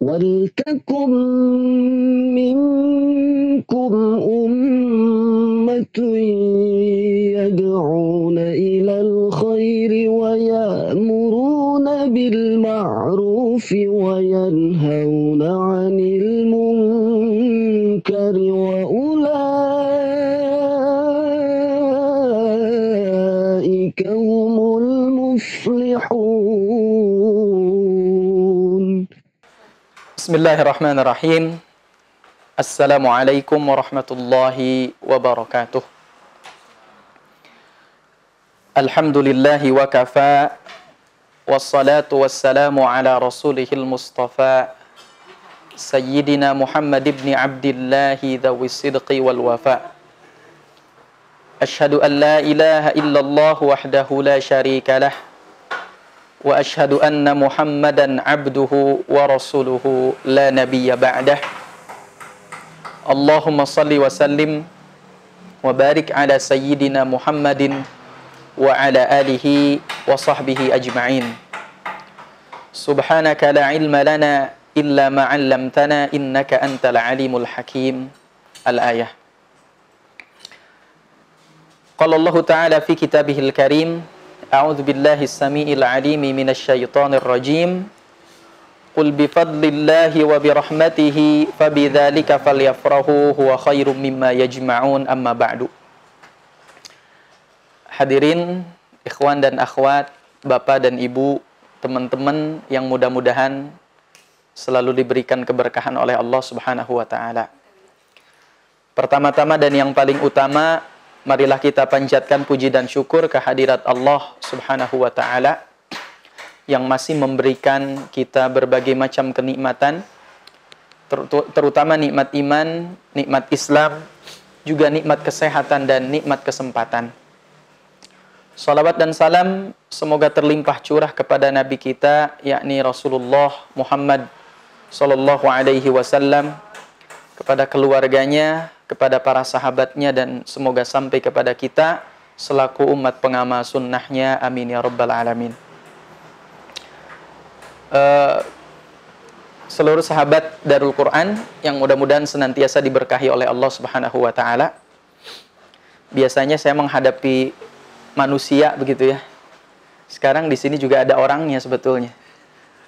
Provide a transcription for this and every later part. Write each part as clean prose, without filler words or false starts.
وَلْتَكُنْ مِنْكُمْ أُمَّةٌ يَدْعُونَ إِلَى الْخَيْرِ وَيَأْمُرُونَ بِالْمَعْرُوفِ وَيَنْهَوْنَ عَنِ الْمُنْكَرِ وَأُولَئِكَ هُمُ الْمُفْلِحُونَ. Bismillahirrahmanirrahim. Assalamualaikum warahmatullahi wabarakatuh. Alhamdulillahi wa kafa, wassalatu wassalamu ala rasulihil mustafa, Sayyidina Muhammad ibn Abdillahi dhawis sidqi wal wafa. Ashhadu an la ilaha illallah wahdahu la sharika lah, wa ashhadu anna Muhammadan abduhu wa rasuluhu la nabiyya ba'dah. Allahumma salli wa sallim wa barik ala sayyidina Muhammadin wa ala alihi wa sahbihi ajma'in. Subhanaka la ilma lana illa ma 'allamtana innaka antal alimul hakim. Al-ayah. Qala Allah Ta'ala fi kitabihil karim, A'udzu billahi as-sami'il 'alimi minasy syaithanir rajim. Qul bi fadlillahi wa bi rahmatihi fabidzalika falyafrahu huwa khairum mimma yajma'un, amma ba'du. Hadirin, ikhwan dan akhwat, bapak dan ibu, teman-teman yang mudah-mudahan selalu diberikan keberkahan oleh Allah Subhanahu wa taala. Pertama-tama dan yang paling utama, marilah kita panjatkan puji dan syukur kehadirat Allah Subhanahu wa ta'ala yang masih memberikan kita berbagai macam kenikmatan, terutama nikmat iman, nikmat Islam, juga nikmat kesehatan dan nikmat kesempatan. Salawat dan salam semoga terlimpah curah kepada Nabi kita, yakni Rasulullah Muhammad sallallahu alaihi wasallam, kepada keluarganya, kepada para sahabatnya, dan semoga sampai kepada kita selaku umat pengamal sunnahnya. Amin ya rabbal alamin. Seluruh sahabat Darul Quran yang mudah-mudahan senantiasa diberkahi oleh Allah Subhanahu wa taala. Biasanya saya menghadapi manusia begitu ya. Sekarang di sini juga ada orangnya sebetulnya.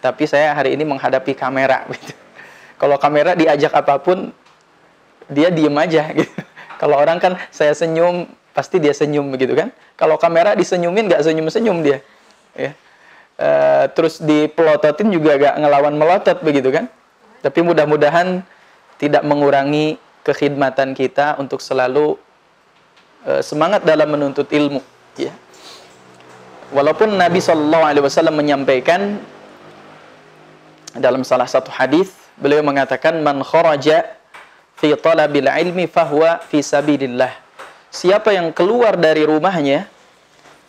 Tapi saya hari ini menghadapi kamera gitu. Kalau kamera diajak apapun dia diem aja gitu. Kalau orang kan saya senyum, pasti dia senyum begitu kan. Kalau kamera disenyumin nggak senyum-senyum dia. Ya. Terus dipelototin juga nggak ngelawan melotot begitu kan. Tapi mudah-mudahan tidak mengurangi kekhidmatan kita untuk selalu semangat dalam menuntut ilmu. Ya. Walaupun Nabi SAW menyampaikan dalam salah satu hadis, beliau mengatakan, man kharaja fi talabil ilmi fahuwa fi sabilillah. Siapa yang keluar dari rumahnya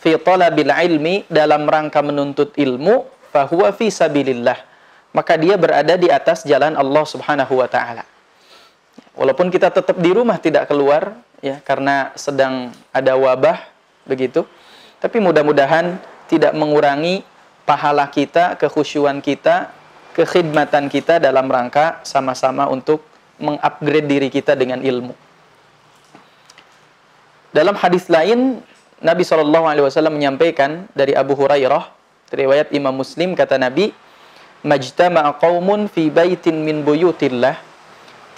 fi talabil ilmi, dalam rangka menuntut ilmu, fahuwa fi sabilillah, maka dia berada di atas jalan Allah Subhanahu wa taala. Walaupun kita tetap di rumah tidak keluar ya, karena sedang ada wabah begitu, tapi mudah-mudahan tidak mengurangi pahala kita, kekhusyuan kita, kekhidmatan kita dalam rangka sama-sama untuk mengupgrade diri kita dengan ilmu. Dalam hadis lain, Nabi SAW menyampaikan dari Abu Hurairah, riwayat Imam Muslim, kata Nabi, majtama'a qaumun fi baitin min buyutillah,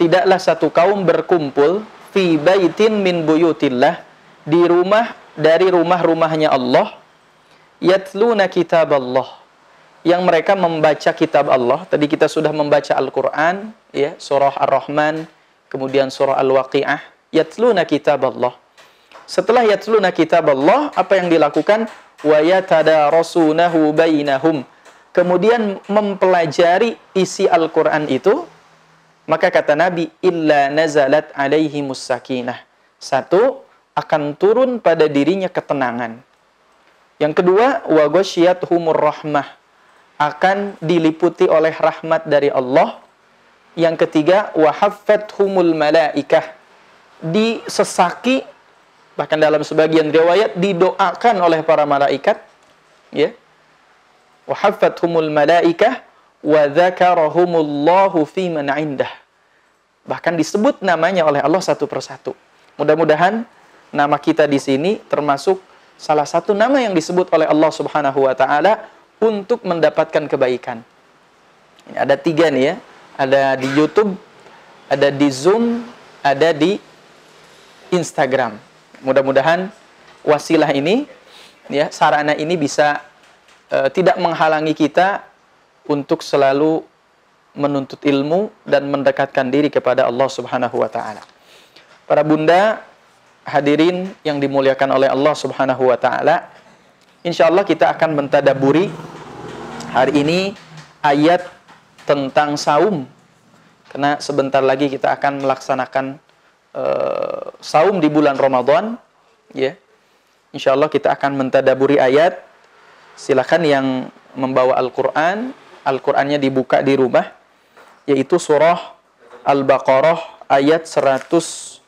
tidaklah satu kaum berkumpul fi baitin min buyutillah, di rumah dari rumah-rumahnya Allah, yatluna kitab Allah, yang mereka membaca kitab Allah. Tadi kita sudah membaca Al-Quran, ya, surah Ar-Rahman, kemudian surah Al-Waqi'ah. Yatluna kitab Allah. Setelah yatluna kitab Allah, apa yang dilakukan? Wa yatadarasunahu bainahum. Kemudian mempelajari isi Al-Quran itu, maka kata Nabi, illa nazalat alaihimus sakinah. Satu, akan turun pada dirinya ketenangan. Yang kedua, wa ghasyiyatuhumur rahmah, akan diliputi oleh rahmat dari Allah. Yang ketiga, wa haffathumul malaikah, disesaki, bahkan dalam sebagian riwayat didoakan oleh para malaikat, ya. Wa haffathumul malaikah wa dzakarahumullahu fi man 'indah. Bahkan disebut namanya oleh Allah satu persatu. Mudah-mudahan nama kita di sini termasuk salah satu nama yang disebut oleh Allah Subhanahu wa taala untuk mendapatkan kebaikan. Ini ada 3 nih ya. Ada di YouTube, ada di Zoom, ada di Instagram. Mudah-mudahan wasilah ini, ya, sarana ini bisa tidak menghalangi kita untuk selalu menuntut ilmu dan mendekatkan diri kepada Allah Subhanahu wa taala. Para bunda, hadirin yang dimuliakan oleh Allah Subhanahu wa taala, insyaallah kita akan mentadaburi hari ini ayat tentang saum. Karena sebentar lagi kita akan melaksanakan saum di bulan Ramadan, ya. Insyaallah kita akan mentadaburi ayat. Silakan yang membawa Al-Qur'an, Al-Qur'annya dibuka di rumah, yaitu surah Al-Baqarah ayat 183.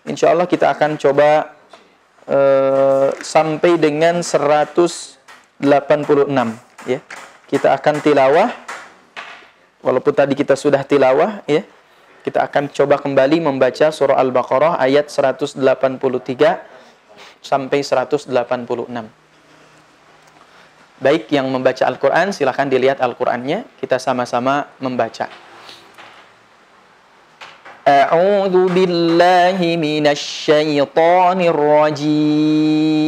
Insyaallah kita akan coba sampai dengan 186, ya. Kita akan tilawah. Walaupun tadi kita sudah tilawah, ya. Kita akan coba kembali membaca surah Al-Baqarah ayat 183 sampai 186. Baik yang membaca Al-Quran, silakan dilihat Al-Qurannya. Kita sama-sama membaca. A'udzu billahi minasy syaithanir rajim.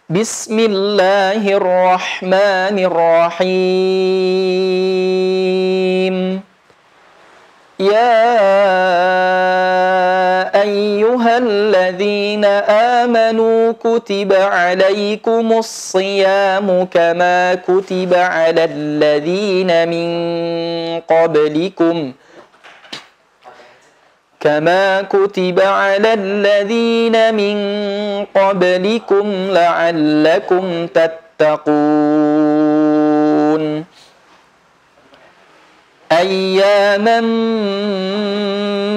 Bismillahirrahmanirrahim. Ya ayyuhalladzina amanu kutiba alaikumus siyamu kama kutiba alal ladzina min qablikum كما كتب على الذين من قبلكم لعلكم تتقون أياما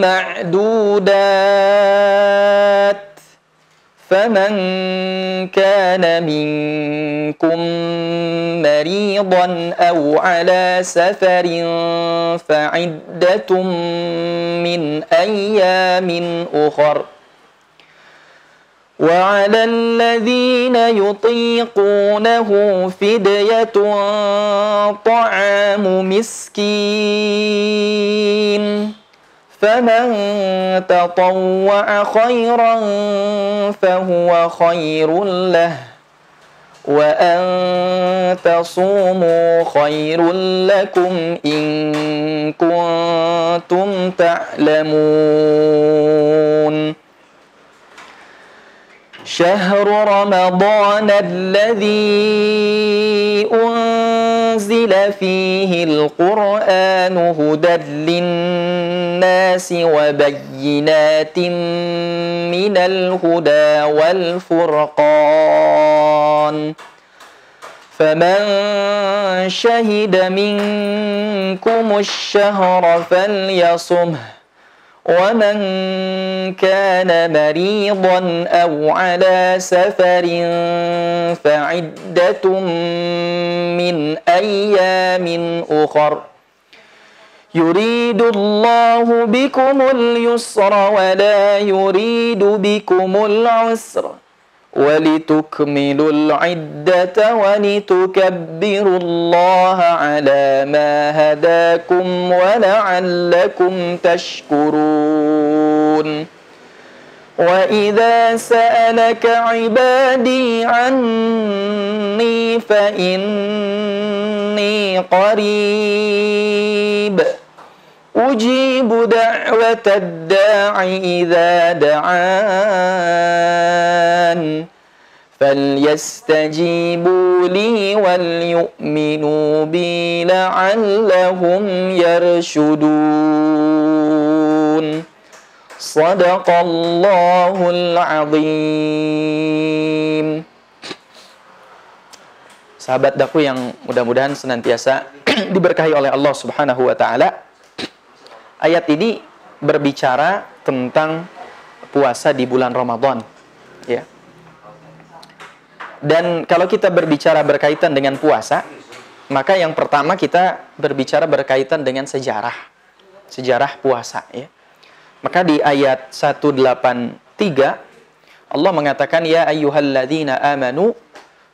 معدودات فمن كان منكم مريضا أو على سفر فعدة من أيام أخر وعلى الذين يطيقونه فدية طعام مسكين فمن تطوع خيرا فهو خير له وأن تصوموا خير لكم إن كنتم تعلمون شهر رمضان الذي أنزل فيه القرآن هدى للناس وبينات من الهدى والفرقان فمن شهد منكم الشهر فليصمه ومن كان مريضا أو على سفر فعدة من أيام أخر يريد الله بكم اليسر ولا يريد بكم العسر ولتكملوا العدة ولتكبروا الله على ما هداكم ولعلكم تشكرون وإذا سألك عبادي عني فإني قريب أجيب دعوة الداع إذا دعان فليستجيبوا لي وليؤمنوا بي لعلهم يرشدون صدق الله العظيم. Sahabat daku yang mudah-mudahan senantiasa diberkahi oleh Allah Subhanahu wa taala. Ayat ini berbicara tentang puasa di bulan Ramadan, ya. Dan kalau kita berbicara berkaitan dengan puasa, maka yang pertama kita berbicara berkaitan dengan sejarah puasa, ya. Maka di ayat 183 Allah mengatakan, ya ayyuhalladzina amanu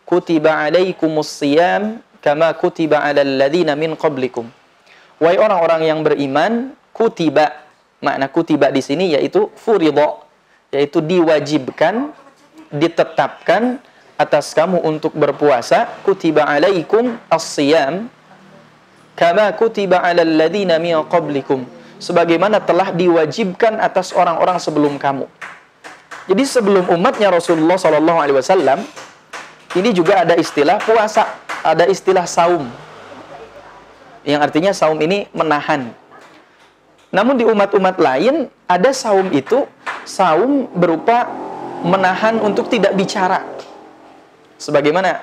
kutiba alaikumus siyam kama kutiba alal ladzina min qablikum. Wahai orang-orang yang beriman, kutiba, makna kutiba di sini yaitu furidha, yaitu diwajibkan, ditetapkan atas kamu untuk berpuasa. Kutiba alaikum as-siyam kama kutiba alal ladzina min qablikum, sebagaimana telah diwajibkan atas orang-orang sebelum kamu. Jadi sebelum umatnya Rasulullah SAW, ini juga ada istilah puasa, ada istilah saum, yang artinya saum ini menahan. Namun di umat-umat lain ada saum itu, saum berupa menahan untuk tidak bicara. Sebagaimana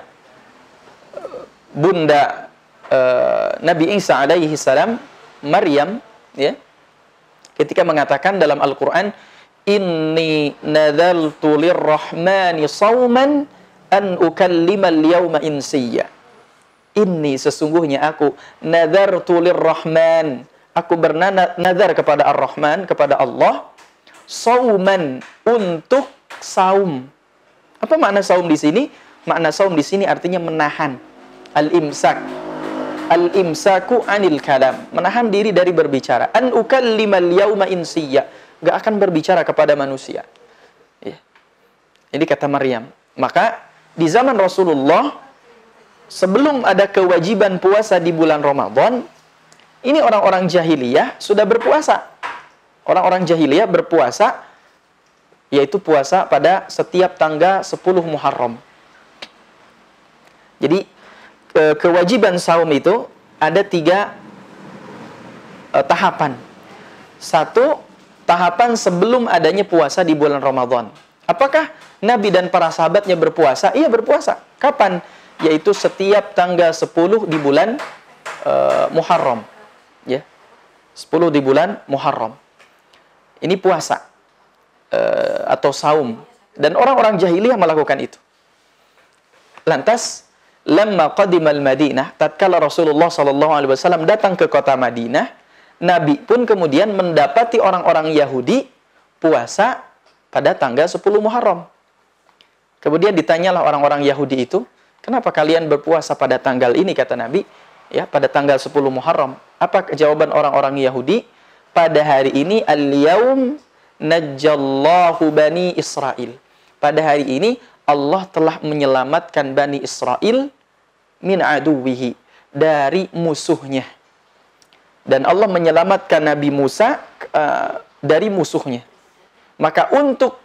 bunda Nabi Isa alaihi salam, Maryam, ya, ketika mengatakan dalam Al-Quran, inni nadhaltu lirrahmani sawman an ukallimal yawma insiyya. Inni, sesungguhnya aku, nadhartu lirrahman, aku bernadar kepada Ar-Rahman, kepada Allah, sauman, untuk saum. Apa makna saum di sini? Makna saum di sini artinya menahan. Al-imsak. Al-imsaku anil kalam, menahan diri dari berbicara. An ukallimal yawma insiyya, gak akan berbicara kepada manusia. Ya. Ini kata Maryam. Maka di zaman Rasulullah, sebelum ada kewajiban puasa di bulan Ramadan, ini orang-orang jahiliyah sudah berpuasa. Orang-orang jahiliyah berpuasa, yaitu puasa pada setiap tanggal 10 Muharram. Jadi kewajiban saum itu ada 3 tahapan. 1, tahapan sebelum adanya puasa di bulan Ramadan. Apakah Nabi dan para sahabatnya berpuasa? Iya, berpuasa. Kapan? Yaitu setiap tanggal 10 di bulan Muharram. Ya. 10 di bulan Muharram. Ini puasa atau saum. Dan orang-orang jahiliyah melakukan itu. Lantas, lamma qadimal Madinah, tatkala Rasulullah SAW datang ke kota Madinah, Nabi pun kemudian mendapati orang-orang Yahudi puasa pada tanggal 10 Muharram. Kemudian ditanyalah orang-orang Yahudi itu, kenapa kalian berpuasa pada tanggal ini, kata Nabi, ya, pada tanggal 10 Muharram. Apa jawaban orang-orang Yahudi? Pada hari ini, al-yaum najjallahu bani Israel. Pada hari ini, Allah telah menyelamatkan Bani Israel min aduwihi, dari musuhnya. Dan Allah menyelamatkan Nabi Musa dari musuhnya. Maka untuk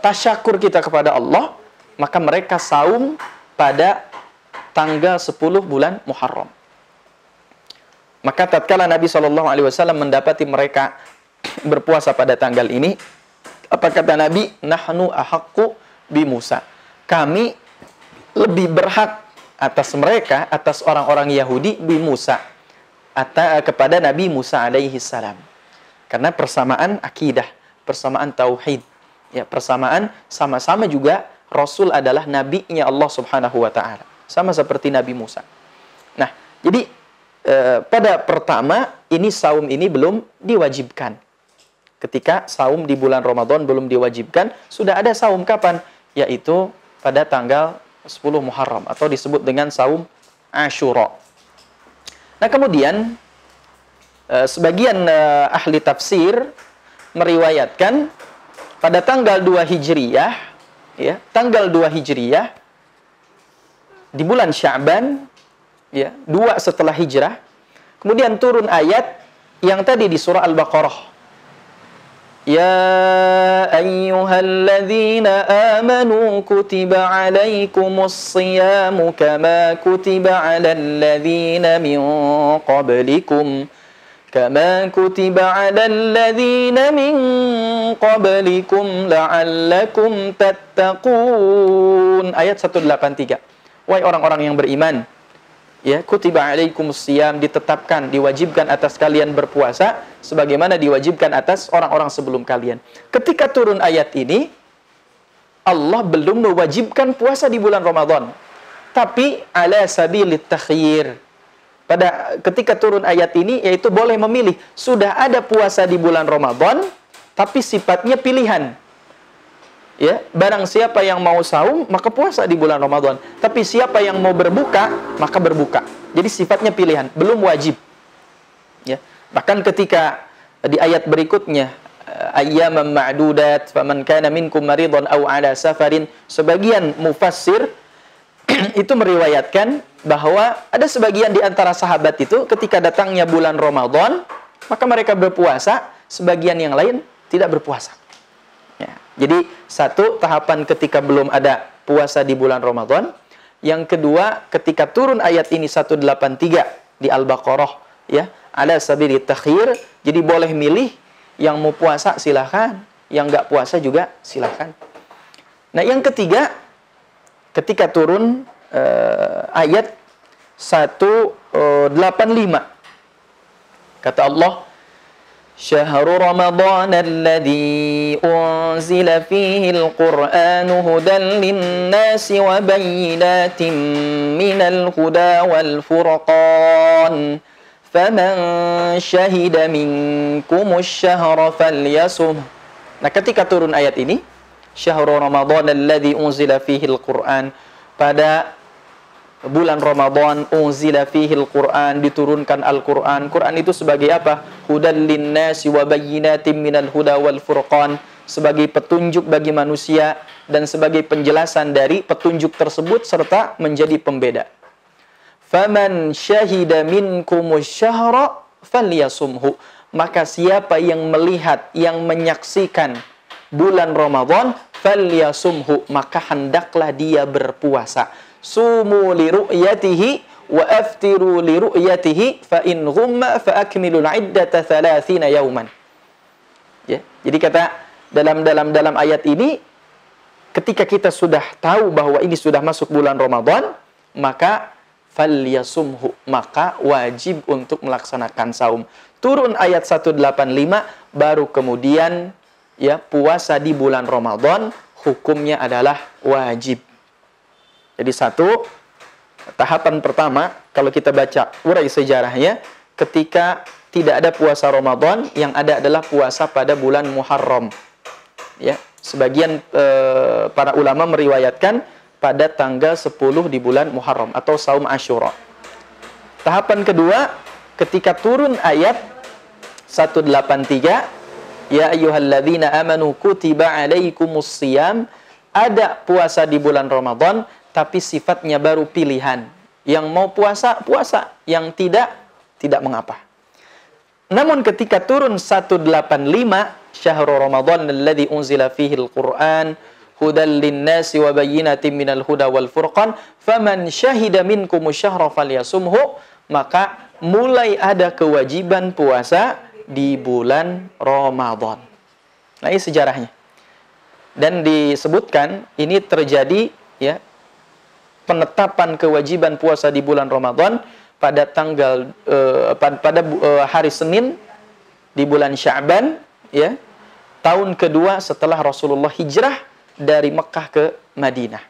tasyakur kita kepada Allah, maka mereka saum pada tanggal 10 bulan Muharram. Maka tatkala Nabi SAW mendapati mereka berpuasa pada tanggal ini, apa kata Nabi? Nahnu ahaqqu bi Musa. Kami lebih berhak atas mereka, atas orang-orang Yahudi, bi Musa, kepada Nabi Musa alaihi salam. Karena persamaan akidah, persamaan tauhid, ya, persamaan sama-sama juga Rasul adalah nabinya Allah Subhanahu wa taala, sama seperti Nabi Musa. Nah, jadi pada pertama ini saum ini belum diwajibkan. Ketika saum di bulan Ramadan belum diwajibkan, sudah ada saum kapan? Yaitu pada tanggal 10 Muharram atau disebut dengan saum Asyura. Nah, kemudian sebagian ahli tafsir meriwayatkan pada tanggal 2 Hijriyah, ya, tanggal 2 Hijriyah di bulan Sya'ban, ya, 2 setelah hijrah, kemudian turun ayat yang tadi di surah Al-Baqarah. Ya ayyuhalladzina amanu kutiba alaikumus siyamu kama kutiba alal ladzina min qablikum la'allakum tattaqun. Ayat 183. Wahai orang-orang yang beriman, ya, kutiba alaikumus siyam, ditetapkan, diwajibkan atas kalian berpuasa sebagaimana diwajibkan atas orang-orang sebelum kalian. Ketika turun ayat ini, Allah belum mewajibkan puasa di bulan Ramadan. Tapi ala sabilit takhyir. Pada ketika turun ayat ini, yaitu boleh memilih. Sudah ada puasa di bulan Ramadan, tapi sifatnya pilihan. Ya, barang siapa yang mau saum, maka puasa di bulan Ramadan. Tapi siapa yang mau berbuka, maka berbuka. Jadi sifatnya pilihan, belum wajib. Ya. Bahkan ketika di ayat berikutnya, ayyaman ma'dudat, faman kana minkum maridan aw ala safarin, sebagian mufassir itu meriwayatkan bahwa ada sebagian di antara sahabat itu ketika datangnya bulan Ramadan, maka mereka berpuasa, sebagian yang lain tidak berpuasa. Ya. Jadi satu, tahapan ketika belum ada puasa di bulan Ramadan. Yang kedua, ketika turun ayat ini 183 di Al-Baqarah, ya, ada sabili takhir, jadi boleh milih, yang mau puasa silahkan, yang nggak puasa juga silahkan. Nah, yang ketiga, ketika turun ayat 185, kata Allah, Syahrul Ramadan alladhi unzila fihi al-Qur'anu hudan linnasi wa bayyinatin minal huda wal furqan faman syahida minkumus syahra falyasum. Nah, ketika turun ayat ini, Syahrul Ramadan alladhi unzila fihi al-Qur'an, pada bulan Ramadan, unzila fihi al-Qur'an, diturunkan Al-Qur'an. Quran itu sebagai apa? Hudan linnasi wa bayyinatin minal huda wal furqan, sebagai petunjuk bagi manusia dan sebagai penjelasan dari petunjuk tersebut serta menjadi pembeda. Faman syahida minkumus syahra falyasumhu, maka siapa yang melihat, yang menyaksikan bulan Ramadan, falyasumhu, maka hendaklah dia berpuasa. Sumu li ru'yatihi wa aftiru li ru'yatihi fa in ghumma fa akmilul iddata 30 yauman. Ya, jadi kata dalam ayat ini, ketika kita sudah tahu bahwa ini sudah masuk bulan Ramadan, maka falyasumhu, maka wajib untuk melaksanakan saum. Turun ayat 185, baru kemudian ya puasa di bulan Ramadan hukumnya adalah wajib. Jadi satu, tahapan pertama, kalau kita baca urai sejarahnya, ketika tidak ada puasa Ramadan, yang ada adalah puasa pada bulan Muharram. Ya, sebagian para ulama meriwayatkan pada tanggal 10 di bulan Muharram atau saum Asyura. Tahapan kedua, ketika turun ayat 183, ya ayyuhalladzina amanu kutiba alaikumus shiyam, ada puasa di bulan Ramadan, tapi sifatnya baru pilihan. Yang mau puasa, puasa. Yang tidak, tidak mengapa. Namun ketika turun 185, Syahrul Ramadan alladzi unzila fihi al-Qur'an hudan linnasi wa bayyinatin minal huda wal furqan faman syahida minkumus syahra falyasumhu, maka mulai ada kewajiban puasa di bulan Ramadan. Nah, ini sejarahnya. Dan disebutkan ini terjadi, ya, penetapan kewajiban puasa di bulan Ramadan pada tanggal hari Senin di bulan Sya'ban, ya, tahun kedua setelah Rasulullah hijrah dari Mekah ke Madinah.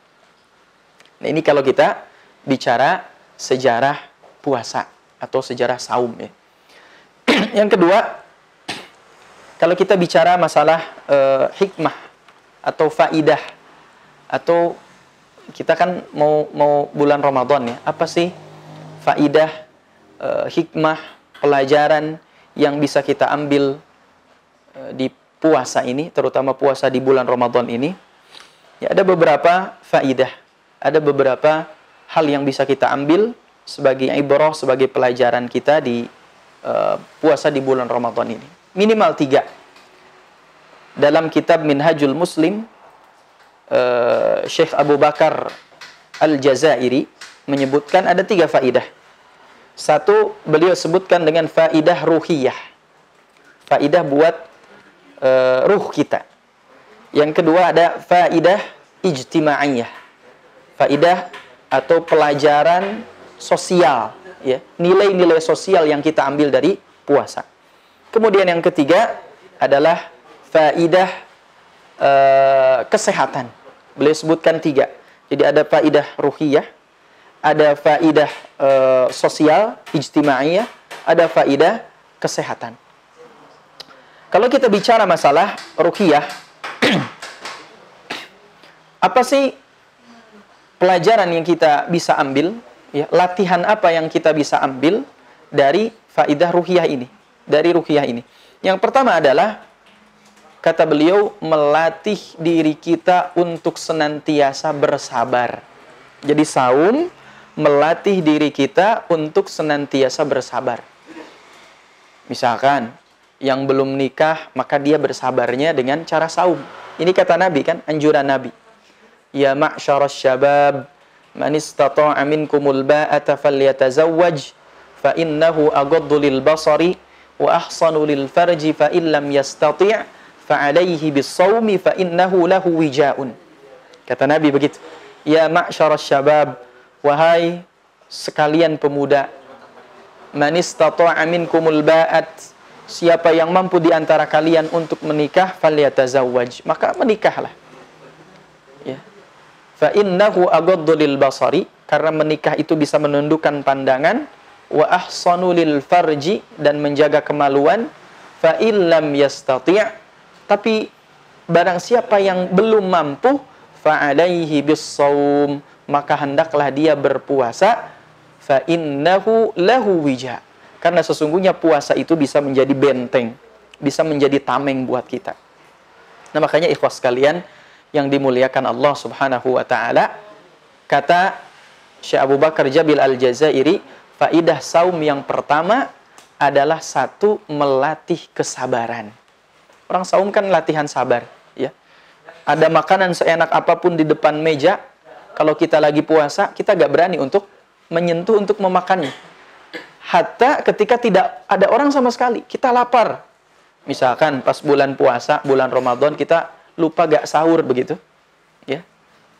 Nah, ini kalau kita bicara sejarah puasa atau sejarah saum, ya. Yang kedua, kalau kita bicara masalah hikmah atau faidah, atau kita kan mau bulan Ramadan, ya. Apa sih faidah, hikmah, pelajaran yang bisa kita ambil di puasa ini, terutama puasa di bulan Ramadan ini? Ya, ada beberapa faidah, ada beberapa hal yang bisa kita ambil sebagai ibrah, sebagai pelajaran kita di puasa di bulan Ramadan ini. Minimal 3. Dalam kitab Minhajul Muslim, Syekh Abu Bakar Al-Jazairi menyebutkan ada 3 faidah. Satu, beliau sebutkan dengan faidah ruhiyah, faidah buat ruh kita. Yang kedua ada faidah ijtimaiyah, faidah atau pelajaran sosial, ya, nilai-nilai sosial yang kita ambil dari puasa. Kemudian yang ketiga adalah faidah kesehatan, Beliau sebutkan 3. Jadi ada faidah ruhiyah, ada faidah sosial, ijtimaiyah, ada faidah kesehatan. Kalau kita bicara masalah ruhiyah, apa sih pelajaran yang kita bisa ambil, ya, latihan apa yang kita bisa ambil dari faidah ruhiyah ini, dari ruhiyah ini? Yang pertama adalah, kata beliau, melatih diri kita untuk senantiasa bersabar. Jadi saum melatih diri kita untuk senantiasa bersabar. Misalkan yang belum nikah, maka dia bersabarnya dengan cara saum. Ini kata Nabi kan, anjuran Nabi. Ya ma'syarasy syabab, man istata'a minkumul ba'ata falyatazawwaj fa innahu aghaddu lil basari wa ahsanu lil farji fa illam yastati' fa alayhi bis-shaumi fa innahu lahu wija'un. Kata Nabi begitu. Ya ma'syarasy syabab, wahai sekalian pemuda, man istata'a minkumul ba'at, siapa yang mampu di antara kalian untuk menikah, falyatazawwaj, maka menikahlah. Ya. Fa innahu aghaddu lil basari, karena menikah itu bisa menundukkan pandangan, wa ahsanu lil farji, dan menjaga kemaluan, fa illam yastati', tapi barang siapa yang belum mampu, fa alaihi bis-shaum, maka hendaklah dia berpuasa, fa innahu lahu wija, karena sesungguhnya puasa itu bisa menjadi benteng, bisa menjadi tameng buat kita. Nah, makanya ikhwas sekalian yang dimuliakan Allah Subhanahu wa taala, kata Syekh Abu Bakar Jabil Al-Jazairi, faidah saum yang pertama adalah 1, melatih kesabaran. Orang saum kan latihan sabar, ya. Ada makanan seenak apapun di depan meja, kalau kita lagi puasa, kita gak berani untuk menyentuh, untuk memakannya. Hatta ketika tidak ada orang sama sekali, kita lapar. Misalkan pas bulan puasa, bulan Ramadan, kita lupa gak sahur begitu, ya.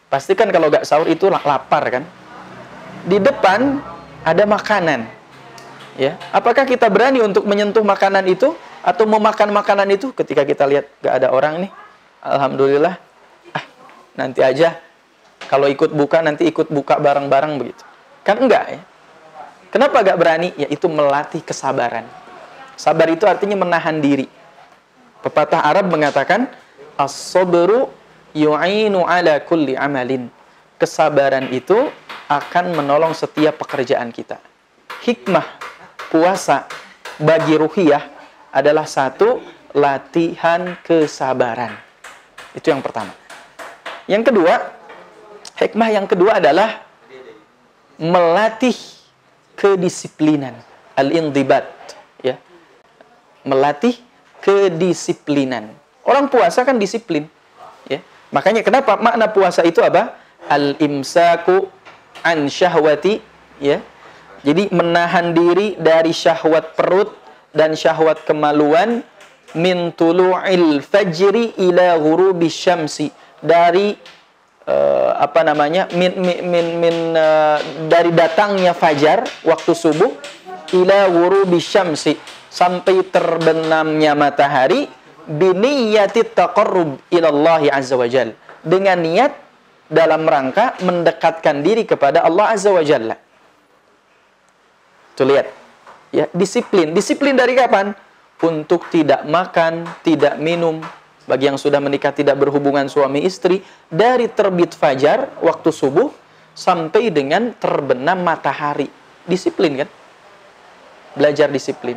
Pastikan kalau gak sahur itu lapar kan. Di depan ada makanan, ya. Apakah kita berani untuk menyentuh makanan itu atau memakan makanan itu ketika kita lihat gak ada orang nih? Alhamdulillah, nanti aja. Kalau ikut buka, nanti ikut buka bareng-bareng begitu. Kan enggak, ya. Kenapa gak berani? Yaitu melatih kesabaran. Sabar itu artinya menahan diri. Pepatah Arab mengatakan, as-sabru yu'inu ala kulli amalin. Kesabaran itu akan menolong setiap pekerjaan kita. Hikmah puasa bagi ruhiyah adalah 1, latihan kesabaran. Itu yang pertama. Yang kedua, hikmah yang kedua adalah melatih kedisiplinan, al-indibat, ya. Melatih kedisiplinan. Orang puasa kan disiplin, ya. Makanya kenapa makna puasa itu apa? Al-imsaku an syahwati, ya. Jadi menahan diri dari syahwat perut dan syahwat kemaluan, min tulu'il fajri ila ghurubi syamsi, dari dari datangnya fajar waktu subuh, ila ghurubi syamsi, sampai terbenamnya matahari, biniyati taqarrub ila Allah azza wajalla, dengan niat dalam rangka mendekatkan diri kepada Allah azza wajalla. Tuh lihat, ya, disiplin. Disiplin dari kapan? Untuk tidak makan, tidak minum. Bagi yang sudah menikah, tidak berhubungan suami istri, dari terbit fajar waktu subuh sampai dengan terbenam matahari. Disiplin kan? Belajar disiplin.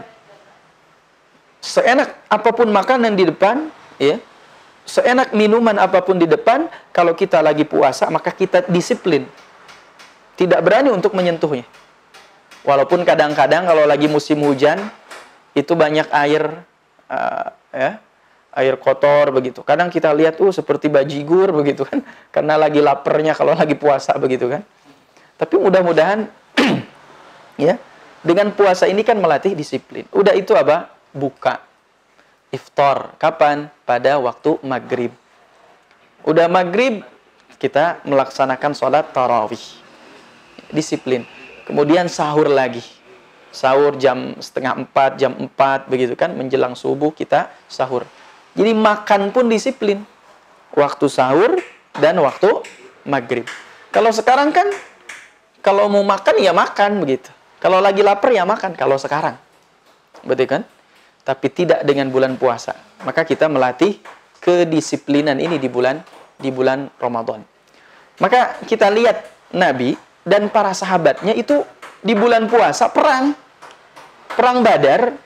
Seenak apapun makanan di depan, ya, seenak minuman apapun di depan, kalau kita lagi puasa, maka kita disiplin. Tidak berani untuk menyentuhnya. Walaupun kadang-kadang kalau lagi musim hujan, itu banyak air, ya, air kotor begitu. Kadang kita lihat seperti bajigur begitu kan, karena lagi laparnya kalau lagi puasa begitu kan. Tapi mudah-mudahan ya, dengan puasa ini kan melatih disiplin. Udah itu apa? Buka. Iftar. Kapan? Pada waktu maghrib. Udah maghrib, kita melaksanakan sholat tarawih. Disiplin. Kemudian sahur lagi. Sahur jam 3:30, jam 4 begitu kan, menjelang subuh kita sahur. Jadi makan pun disiplin. Waktu sahur dan waktu maghrib. Kalau sekarang kan, kalau mau makan ya makan begitu. Kalau lagi lapar ya makan, kalau sekarang. Betul kan? Tapi tidak dengan bulan puasa. Maka kita melatih kedisiplinan ini di bulan Ramadan. Maka kita lihat Nabi dan para sahabatnya itu di bulan puasa perang Badar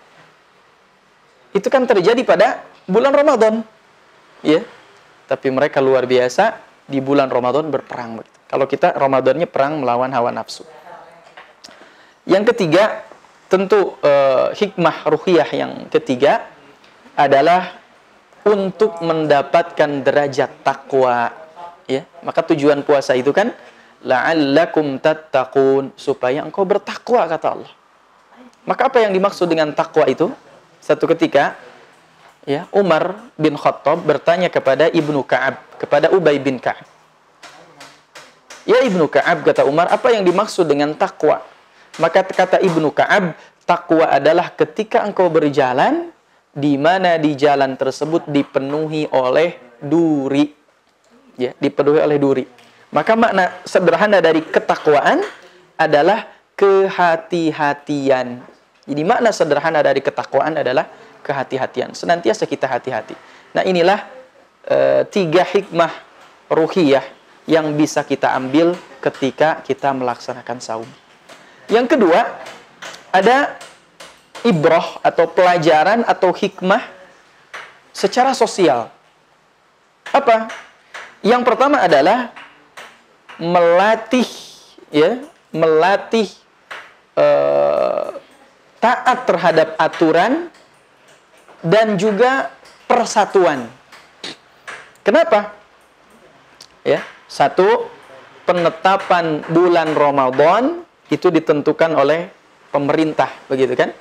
itu kan terjadi pada bulan Ramadan, ya. Tapi mereka luar biasa di bulan Ramadan berperang. Kalau kita Ramadannya perang melawan hawa nafsu. Yang ketiga, tentu hikmah ruhiyah yang ketiga adalah untuk mendapatkan derajat takwa. Ya, maka tujuan puasa itu kan la'allakum tattaqun, supaya engkau bertakwa, kata Allah. Maka apa yang dimaksud dengan takwa itu? Satu ketika, ya, Umar bin Khattab bertanya kepada Ibnu Ka'ab, kepada Ubay bin Ka'ab. Ya Ibnu Ka'ab, kata Umar, apa yang dimaksud dengan takwa? Maka kata Ibnu Ka'ab, takwa adalah ketika engkau berjalan, di mana di jalan tersebut dipenuhi oleh duri. Ya, dipenuhi oleh duri. Maka makna sederhana dari ketakwaan adalah kehati-hatian. Jadi makna sederhana dari ketakwaan adalah kehati-hatian. Senantiasa kita hati-hati. Nah, inilah 3 hikmah ruhiyah yang bisa kita ambil ketika kita melaksanakan saum. Yang kedua, ada ibrah atau pelajaran atau hikmah secara sosial. Apa? Yang pertama adalah melatih, ya, melatih taat terhadap aturan dan juga persatuan. Kenapa? Ya, satu, penetapan bulan Ramadan itu ditentukan oleh pemerintah, begitu kan?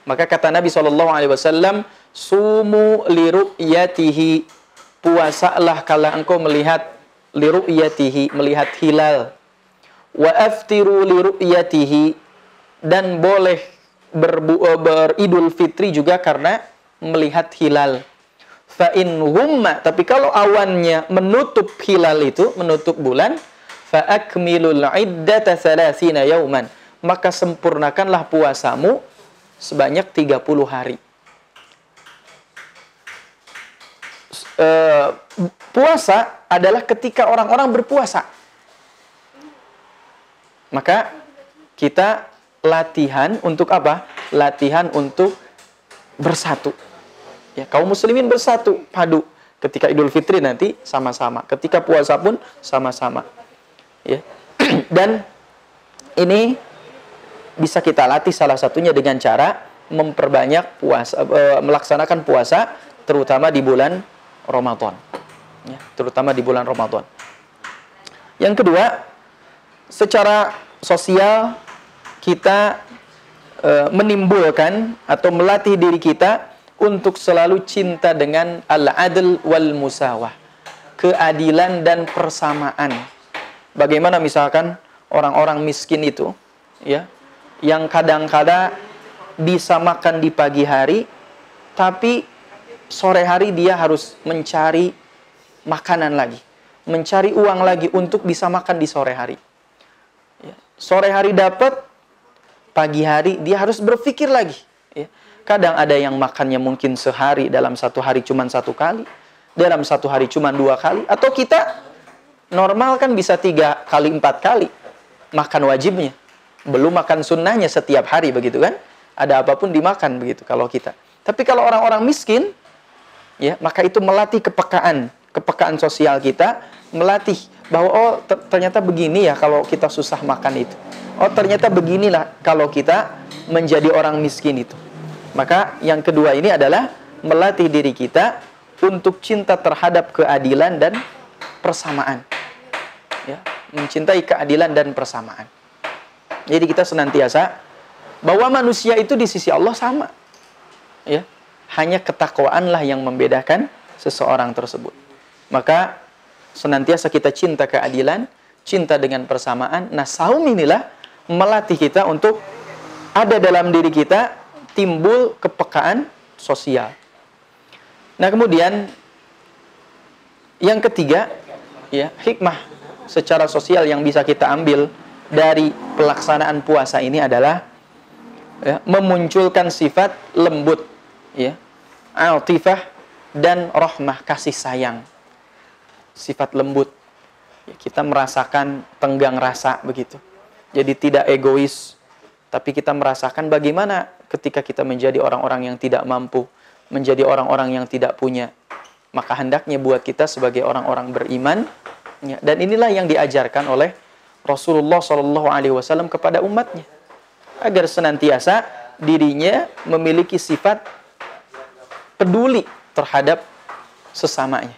Maka kata Nabi SAW, sumu liru'yatihi, puasalah kalau engkau melihat liru'yatihi, melihat hilal. Wa aftiru liru'yatihi, dan boleh beridul fitri juga karena melihat hilal. Fa in humma, tapi kalau awannya menutup hilal itu, menutup bulan, fa akmilul iddata 30 yauman, maka sempurnakanlah puasamu sebanyak 30 hari. Puasa adalah ketika orang-orang berpuasa. Maka kita latihan untuk apa? Latihan untuk bersatu. Ya, kaum muslimin bersatu, padu. Ketika Idul Fitri nanti sama-sama. Ketika puasa pun sama-sama. Ya. Dan ini bisa kita latih salah satunya dengan cara memperbanyak puasa, melaksanakan puasa, terutama di bulan Ramadan. Ya, terutama di bulan Ramadan. Yang kedua, secara sosial kita menimbulkan atau melatih diri kita untuk selalu cinta dengan al-adl wal musawah, keadilan dan persamaan. Bagaimana misalkan orang-orang miskin itu, ya, yang kadang-kadang bisa makan di pagi hari, tapi sore hari dia harus mencari makanan lagi, mencari uang lagi untuk bisa makan di sore hari. Ya. Sore hari dapat, pagi hari dia harus berpikir lagi. Ya. Kadang ada yang makannya mungkin sehari, dalam satu hari cuma 1 kali, dalam satu hari cuma 2 kali, atau kita normal kan bisa 3 kali, 4 kali makan wajibnya, belum makan sunnahnya setiap hari, begitu kan? Ada apapun dimakan begitu kalau kita. Tapi kalau orang-orang miskin, ya, maka itu melatih kepekaan sosial kita, melatih bahwa oh ternyata begini ya kalau kita susah makan itu. Oh ternyata beginilah kalau kita menjadi orang miskin itu. Maka yang kedua ini adalah melatih diri kita untuk cinta terhadap keadilan dan persamaan. Ya, mencintai keadilan dan persamaan. Jadi kita senantiasa bahwa manusia itu di sisi Allah sama. Ya, hanya ketakwaanlah yang membedakan seseorang tersebut. Maka senantiasa kita cinta keadilan, cinta dengan persamaan. Nah, saum inilah melatih kita untuk ada dalam diri kita timbul kepekaan sosial. Nah, kemudian yang ketiga ya, hikmah secara sosial yang bisa kita ambil dari pelaksanaan puasa ini adalah ya, memunculkan sifat lembut, ya, atifah dan rahmah, kasih sayang. Sifat lembut, ya, kita merasakan tenggang rasa begitu. Jadi tidak egois, tapi kita merasakan bagaimana ketika kita menjadi orang-orang yang tidak mampu, menjadi orang-orang yang tidak punya. Maka hendaknya buat kita sebagai orang-orang beriman, ya, dan inilah yang diajarkan oleh Rasulullah SAW kepada umatnya, agar senantiasa dirinya memiliki sifat peduli terhadap sesamanya.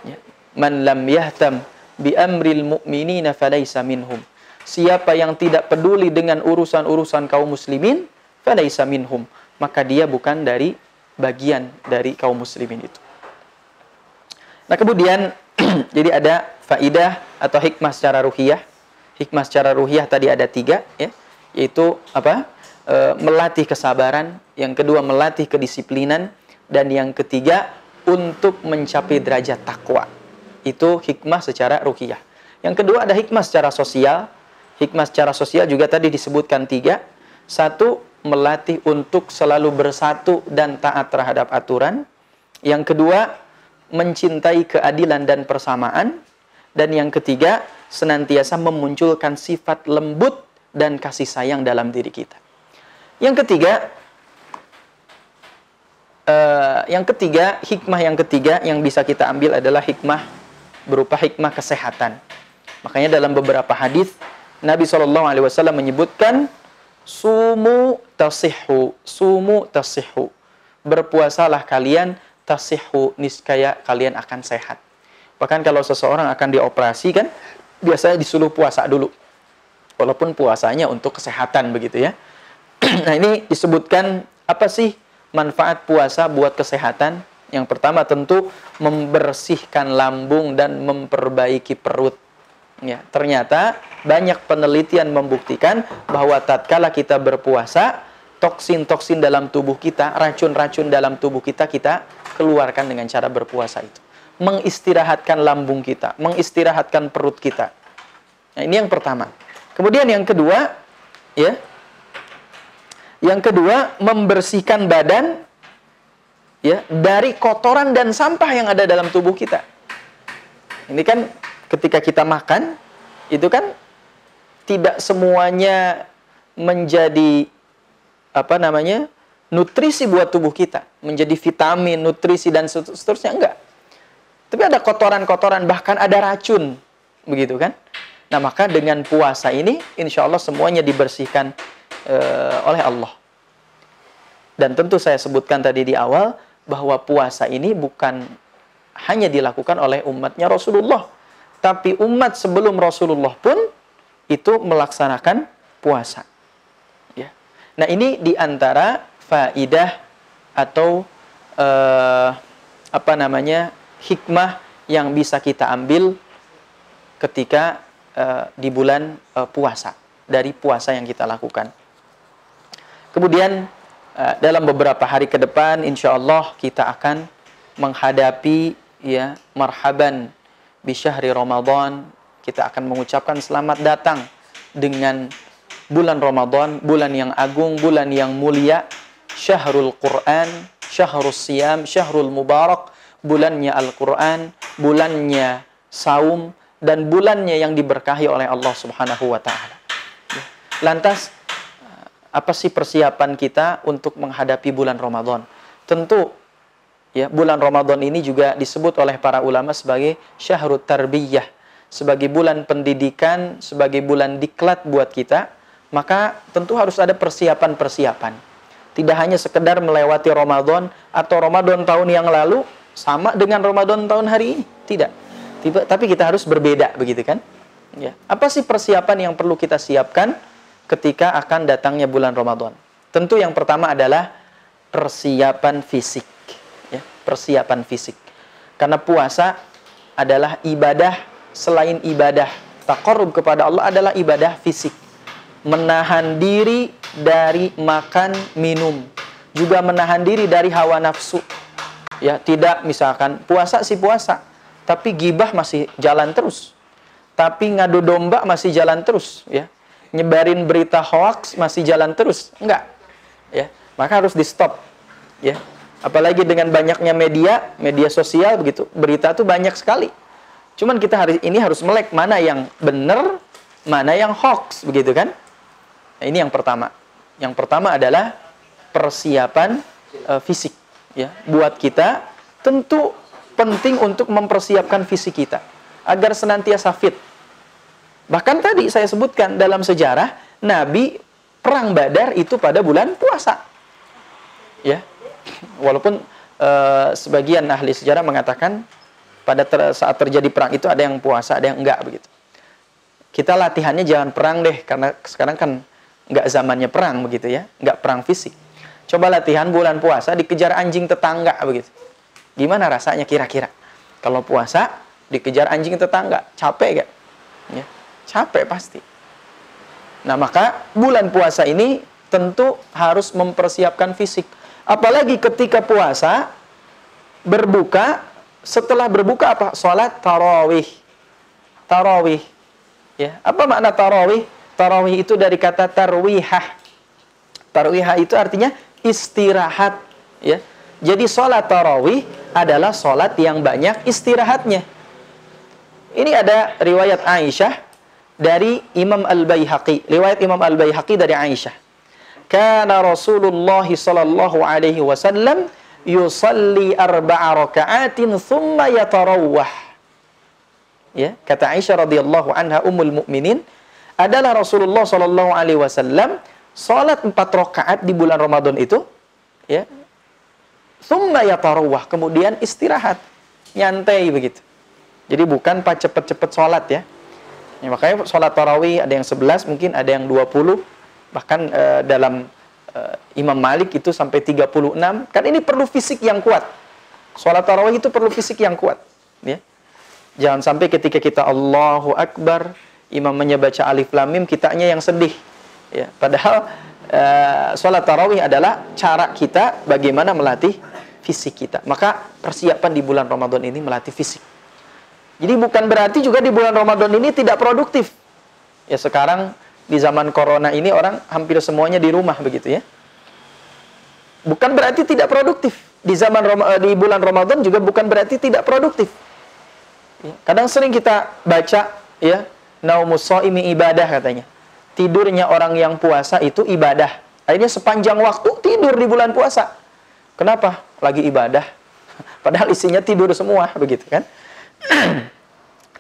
Ya. Man lam yahtam bi amril mu'minina falaysa minhum. Siapa yang tidak peduli dengan urusan-urusan kaum muslimin, falaysa minhum, maka dia bukan dari bagian dari kaum muslimin itu. Nah, kemudian jadi ada faidah atau hikmah secara ruhiyah. Hikmah secara ruhiyah tadi ada 3, ya, yaitu apa? Melatih kesabaran, yang kedua melatih kedisiplinan, dan yang ketiga untuk mencapai derajat takwa. Itu hikmah secara ruhiyah. Yang kedua ada hikmah secara sosial. Hikmah secara sosial juga tadi disebutkan 3. 1, melatih untuk selalu bersatu dan taat terhadap aturan. Yang kedua, mencintai keadilan dan persamaan. Dan yang ketiga, senantiasa memunculkan sifat lembut dan kasih sayang dalam diri kita. Yang ketiga, hikmah yang ketiga yang bisa kita ambil adalah hikmah berupa hikmah kesehatan. Makanya dalam beberapa hadis Nabi SAW menyebutkan sumu tasihhu, sumu tasihhu. Berpuasalah kalian, tasihhu, niscaya kalian akan sehat. Bahkan kalau seseorang akan dioperasi kan biasanya disuruh puasa dulu. Walaupun puasanya untuk kesehatan begitu ya. Nah, ini disebutkan apa sih manfaat puasa buat kesehatan? Yang pertama tentu membersihkan lambung dan memperbaiki perut. Ya, ternyata banyak penelitian membuktikan bahwa tatkala kita berpuasa, toksin-toksin dalam tubuh kita, racun-racun dalam tubuh kita keluarkan dengan cara berpuasa itu. Mengistirahatkan lambung kita, mengistirahatkan perut kita. Nah, ini yang pertama. Kemudian yang kedua, ya. Yang kedua, membersihkan badan, ya, dari kotoran dan sampah yang ada dalam tubuh kita. Ini kan ketika kita makan, itu kan tidak semuanya menjadi nutrisi buat tubuh kita, menjadi vitamin, nutrisi dan seterusnya, enggak. Tapi ada kotoran-kotoran, bahkan ada racun, begitu kan? Nah, maka dengan puasa ini, insya Allah semuanya dibersihkan oleh Allah. Dan tentu saya sebutkan tadi di awal, bahwa puasa ini bukan hanya dilakukan oleh umatnya Rasulullah, tapi umat sebelum Rasulullah pun itu melaksanakan puasa. Ya. Nah, ini diantara faidah atau hikmah yang bisa kita ambil ketika di bulan puasa, dari puasa yang kita lakukan. Kemudian dalam beberapa hari ke depan, insya Allah kita akan menghadapi, ya, marhaban bi syahri Ramadan. Kita akan mengucapkan selamat datang dengan bulan Ramadan, bulan yang agung, bulan yang mulia, syahrul Quran, syahrul siyam, syahrul mubarak, bulannya Al-Quran, bulannya saum, dan bulannya yang diberkahi oleh Allah Subhanahu wa Ta'ala. Lantas, apa sih persiapan kita untuk menghadapi bulan Ramadan? Tentu, ya, bulan Ramadan ini juga disebut oleh para ulama sebagai syahrut tarbiyah, sebagai bulan pendidikan, sebagai bulan diklat buat kita. Maka tentu harus ada persiapan-persiapan. Tidak hanya sekedar melewati Ramadan atau Ramadan tahun yang lalu sama dengan Ramadan tahun hari ini. Tidak. Tapi kita harus berbeda, begitu kan? Ya. Apa sih persiapan yang perlu kita siapkan ketika akan datangnya bulan Ramadan? Tentu yang pertama adalah persiapan fisik. Ya, persiapan fisik. Karena puasa adalah ibadah selain ibadah taqarrub kepada Allah, adalah ibadah fisik. Menahan diri dari makan, minum. Juga menahan diri dari hawa nafsu. Ya, tidak misalkan puasa sih puasa, tapi gibah masih jalan terus. Tapi ngadu domba masih jalan terus, ya. Nyebarin berita hoax masih jalan terus. Enggak. Ya. Maka harus di-stop, ya. Apalagi dengan banyaknya media sosial begitu. Berita tuh banyak sekali. Cuman kita hari ini harus melek mana yang benar, mana yang hoax, begitu kan? Nah, ini yang pertama. Yang pertama adalah persiapan fisik, ya. Buat kita tentu penting untuk mempersiapkan fisik kita agar senantiasa fit. Bahkan tadi saya sebutkan dalam sejarah Nabi perang Badar itu pada bulan puasa. Ya. Walaupun sebagian ahli sejarah mengatakan pada saat terjadi perang itu ada yang puasa, ada yang enggak begitu. Kita latihannya jangan perang deh, karena sekarang kan enggak zamannya perang begitu ya, enggak perang fisik. Coba latihan bulan puasa dikejar anjing tetangga begitu. Gimana rasanya kira-kira? Kalau puasa dikejar anjing tetangga, capek gak? Ya, capek pasti. Nah, maka bulan puasa ini tentu harus mempersiapkan fisik. Apalagi ketika puasa, berbuka, setelah berbuka apa? Salat tarawih. Tarawih. Ya, apa makna tarawih? Tarawih itu dari kata tarwihah. Tarwihah itu artinya istirahat. Ya. Jadi salat tarawih adalah salat yang banyak istirahatnya. Ini ada riwayat Aisyah dari Imam Al-Baihaqi. Riwayat Imam Al-Baihaqi dari Aisyah. Kana Rasulullah sallallahu alaihi wasallam yusalli 4 raka'atin thumma yatarawwah. Ya, kata Aisyah radhiyallahu anha ummul mukminin, adalah Rasulullah sallallahu alaihi wasallam salat 4 rakaat di bulan Ramadan itu, ya. Thumma yatarawwah, kemudian istirahat, nyantai begitu. Jadi bukan pas cepet-cepet salat ya. Ya, makanya salat tarawih ada yang 11, mungkin ada yang 20, bahkan dalam Imam Malik itu sampai 36. Kan ini perlu fisik yang kuat. Salat tarawih itu perlu fisik yang kuat, ya. Jangan sampai ketika kita Allahu Akbar, imamnya baca alif lam mim, kitanya yang sedih. Ya, padahal salat tarawih adalah cara kita bagaimana melatih fisik kita. Maka persiapan di bulan Ramadan ini melatih fisik. Jadi bukan berarti juga di bulan Ramadan ini tidak produktif. Ya, sekarang di zaman corona ini orang hampir semuanya di rumah begitu ya. Bukan berarti tidak produktif. Di bulan Ramadan juga bukan berarti tidak produktif. Ya, kadang sering kita baca ya, naumus shaimi ibadah katanya. Tidurnya orang yang puasa itu ibadah. Akhirnya sepanjang waktu tidur di bulan puasa. Kenapa? Lagi ibadah. Padahal isinya tidur semua begitu kan.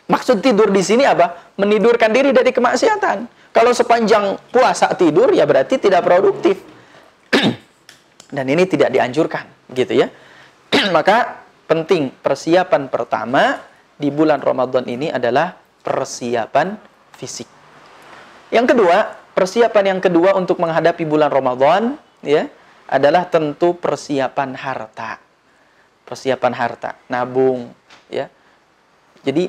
Maksud tidur di sini apa? Menidurkan diri dari kemaksiatan. Kalau sepanjang puasa tidur, ya berarti tidak produktif. Dan ini tidak dianjurkan, gitu ya. Maka penting, persiapan pertama di bulan Ramadan ini adalah persiapan fisik. Yang kedua, persiapan yang kedua untuk menghadapi bulan Ramadan, ya, adalah tentu persiapan harta. Persiapan harta, nabung, ya. Jadi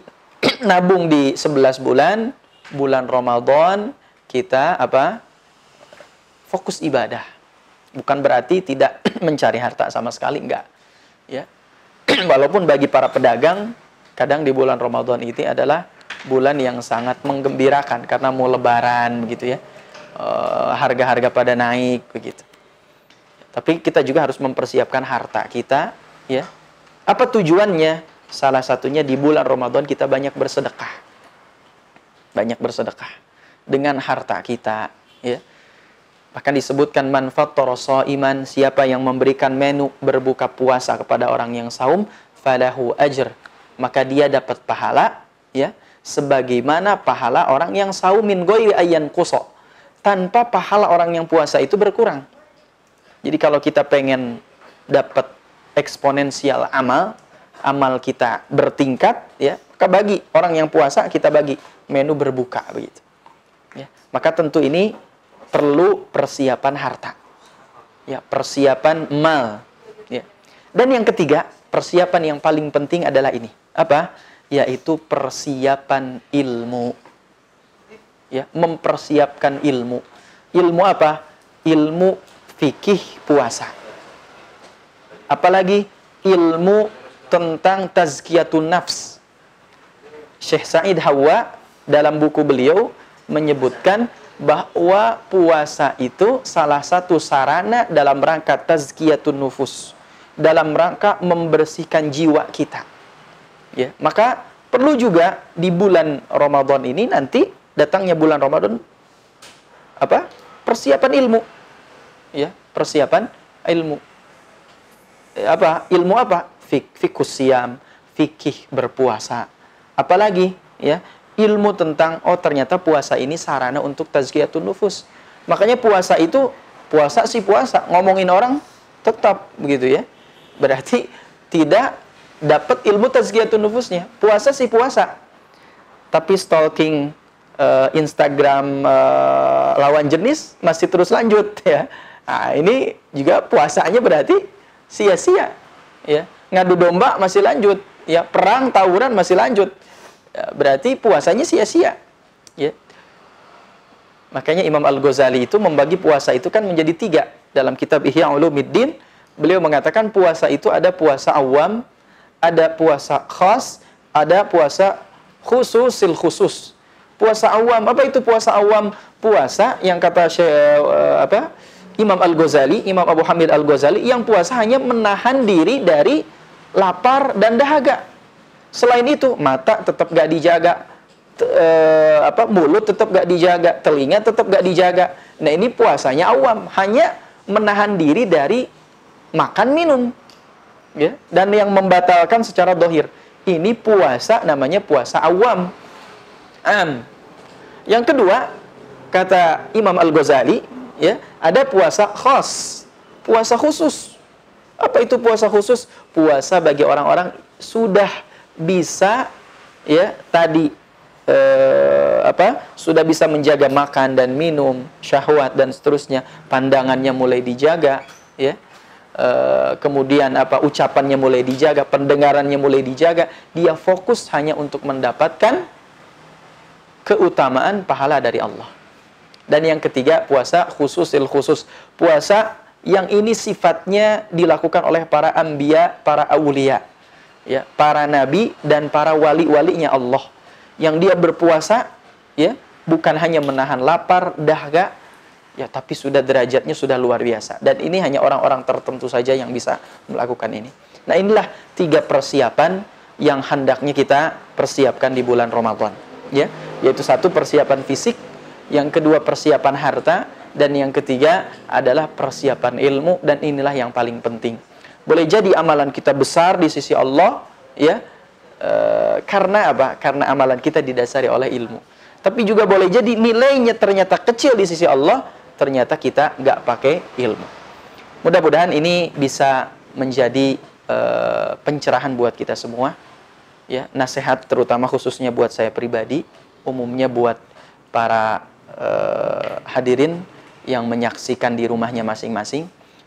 nabung di 11 bulan Ramadan kita apa? Fokus ibadah. Bukan berarti tidak mencari harta sama sekali, enggak. Ya. Walaupun bagi para pedagang kadang di bulan Ramadan ini adalah bulan yang sangat menggembirakan karena mau lebaran begitu ya. Harga-harga pada naik begitu. Tapi kita juga harus mempersiapkan harta kita, ya. Apa tujuannya? Salah satunya di bulan Ramadan kita banyak bersedekah. Banyak bersedekah dengan harta kita, ya. Bahkan disebutkan man fattara shaiman, siapa yang memberikan menu berbuka puasa kepada orang yang saum, falahu ajr, maka dia dapat pahala, ya, sebagaimana pahala orang yang saum min ghairi ayyan qusa, tanpa pahala orang yang puasa itu berkurang. Jadi kalau kita pengen dapat eksponensial amal kita bertingkat, ya, maka bagi orang yang puasa kita bagi menu berbuka begitu. Ya, maka tentu ini perlu persiapan harta. Ya, persiapan mal, ya. Dan yang ketiga, persiapan yang paling penting adalah ini. Apa? Yaitu persiapan ilmu. Ya, mempersiapkan ilmu. Ilmu apa? Ilmu fikih puasa. Apalagi ilmu tentang tazkiyatun nafs, Syekh Sa'id Hawa dalam buku beliau menyebutkan bahwa puasa itu salah satu sarana dalam rangka tazkiyatun nufus, dalam rangka membersihkan jiwa kita. Ya, maka perlu juga di bulan Ramadan ini, nanti datangnya bulan Ramadan, apa? Persiapan ilmu. Ya, persiapan ilmu. Apa? Ilmu apa? Fiqhus siyam, fikih berpuasa. Apalagi ya, ilmu tentang ternyata puasa ini sarana untuk tazkiyatun nufus. Makanya puasa itu puasa sih puasa, ngomongin orang tetap begitu ya. Berarti tidak dapat ilmu tazkiyatun nufusnya. Puasa sih puasa. Tapi stalking Instagram lawan jenis masih terus lanjut ya. Nah, ini juga puasanya berarti sia-sia ya. Ngadu domba masih lanjut ya, perang tawuran masih lanjut. Berarti puasanya sia-sia ya. Makanya Imam Al-Ghazali itu membagi puasa itu kan menjadi 3 dalam kitab Ihya Ulumuddin. Beliau mengatakan puasa itu ada puasa awam, ada puasa khas, ada puasa khususil khusus. Puasa awam, apa itu puasa awam? Puasa yang kata Imam Al-Ghazali, Imam Abu Hamid Al-Ghazali, yang puasa hanya menahan diri dari lapar dan dahaga. Selain itu, mata tetap gak dijaga, mulut tetap gak dijaga, telinga tetap gak dijaga. Nah, ini puasanya awam, hanya menahan diri dari makan minum, ya. Dan yang membatalkan secara dohir. Ini puasa namanya puasa awam. Yang kedua, kata Imam Al-Ghazali, ya, ada puasa khas, puasa khusus. Apa itu puasa khusus? Puasa bagi orang-orang sudah bisa ya tadi sudah bisa menjaga makan dan minum, syahwat dan seterusnya, pandangannya mulai dijaga ya, kemudian ucapannya mulai dijaga, pendengarannya mulai dijaga, dia fokus hanya untuk mendapatkan keutamaan pahala dari Allah. Dan yang ketiga, puasa khususil khusus, puasa yang ini sifatnya dilakukan oleh para anbiya, para aulia, ya, para nabi dan para wali-walinya Allah, yang dia berpuasa ya bukan hanya menahan lapar, dahaga ya, tapi sudah derajatnya sudah luar biasa. Dan ini hanya orang-orang tertentu saja yang bisa melakukan ini. Nah, inilah 3 persiapan yang hendaknya kita persiapkan di bulan Ramadan ya, yaitu 1 persiapan fisik, yang kedua persiapan harta, dan yang ketiga adalah persiapan ilmu. Dan inilah yang paling penting. Boleh jadi amalan kita besar di sisi Allah ya, karena apa? Karena amalan kita didasari oleh ilmu. Tapi juga boleh jadi nilainya ternyata kecil di sisi Allah, ternyata kita nggak pakai ilmu. Mudah-mudahan ini bisa menjadi pencerahan buat kita semua ya, nasihat terutama khususnya buat saya pribadi, umumnya buat para hadirin yang menyaksikan di rumahnya masing-masing.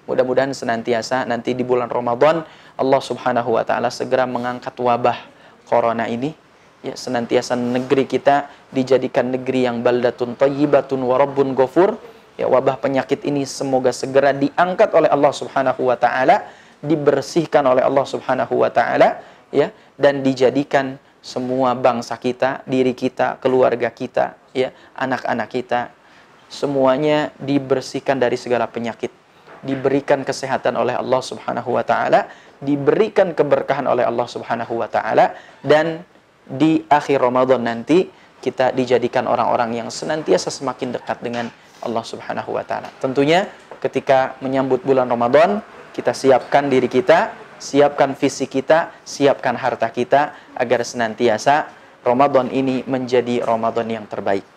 Mudah-mudahan senantiasa nanti di bulan Ramadan Allah Subhanahu wa taala segera mengangkat wabah corona ini ya, senantiasa negeri kita dijadikan negeri yang baldatun thayyibatun wa rabbun ghafur ya. Wabah penyakit ini semoga segera diangkat oleh Allah Subhanahu wa taala, dibersihkan oleh Allah Subhanahu wa taala ya, dan dijadikan semua bangsa kita, diri kita, keluarga kita ya, anak-anak kita semuanya dibersihkan dari segala penyakit, diberikan kesehatan oleh Allah Subhanahu wa taala, diberikan keberkahan oleh Allah Subhanahu wa taala, dan di akhir Ramadan nanti kita dijadikan orang-orang yang senantiasa semakin dekat dengan Allah Subhanahu wa taala. Tentunya ketika menyambut bulan Ramadan, kita siapkan diri kita, siapkan fisik kita, siapkan harta kita agar senantiasa Ramadan ini menjadi Ramadan yang terbaik.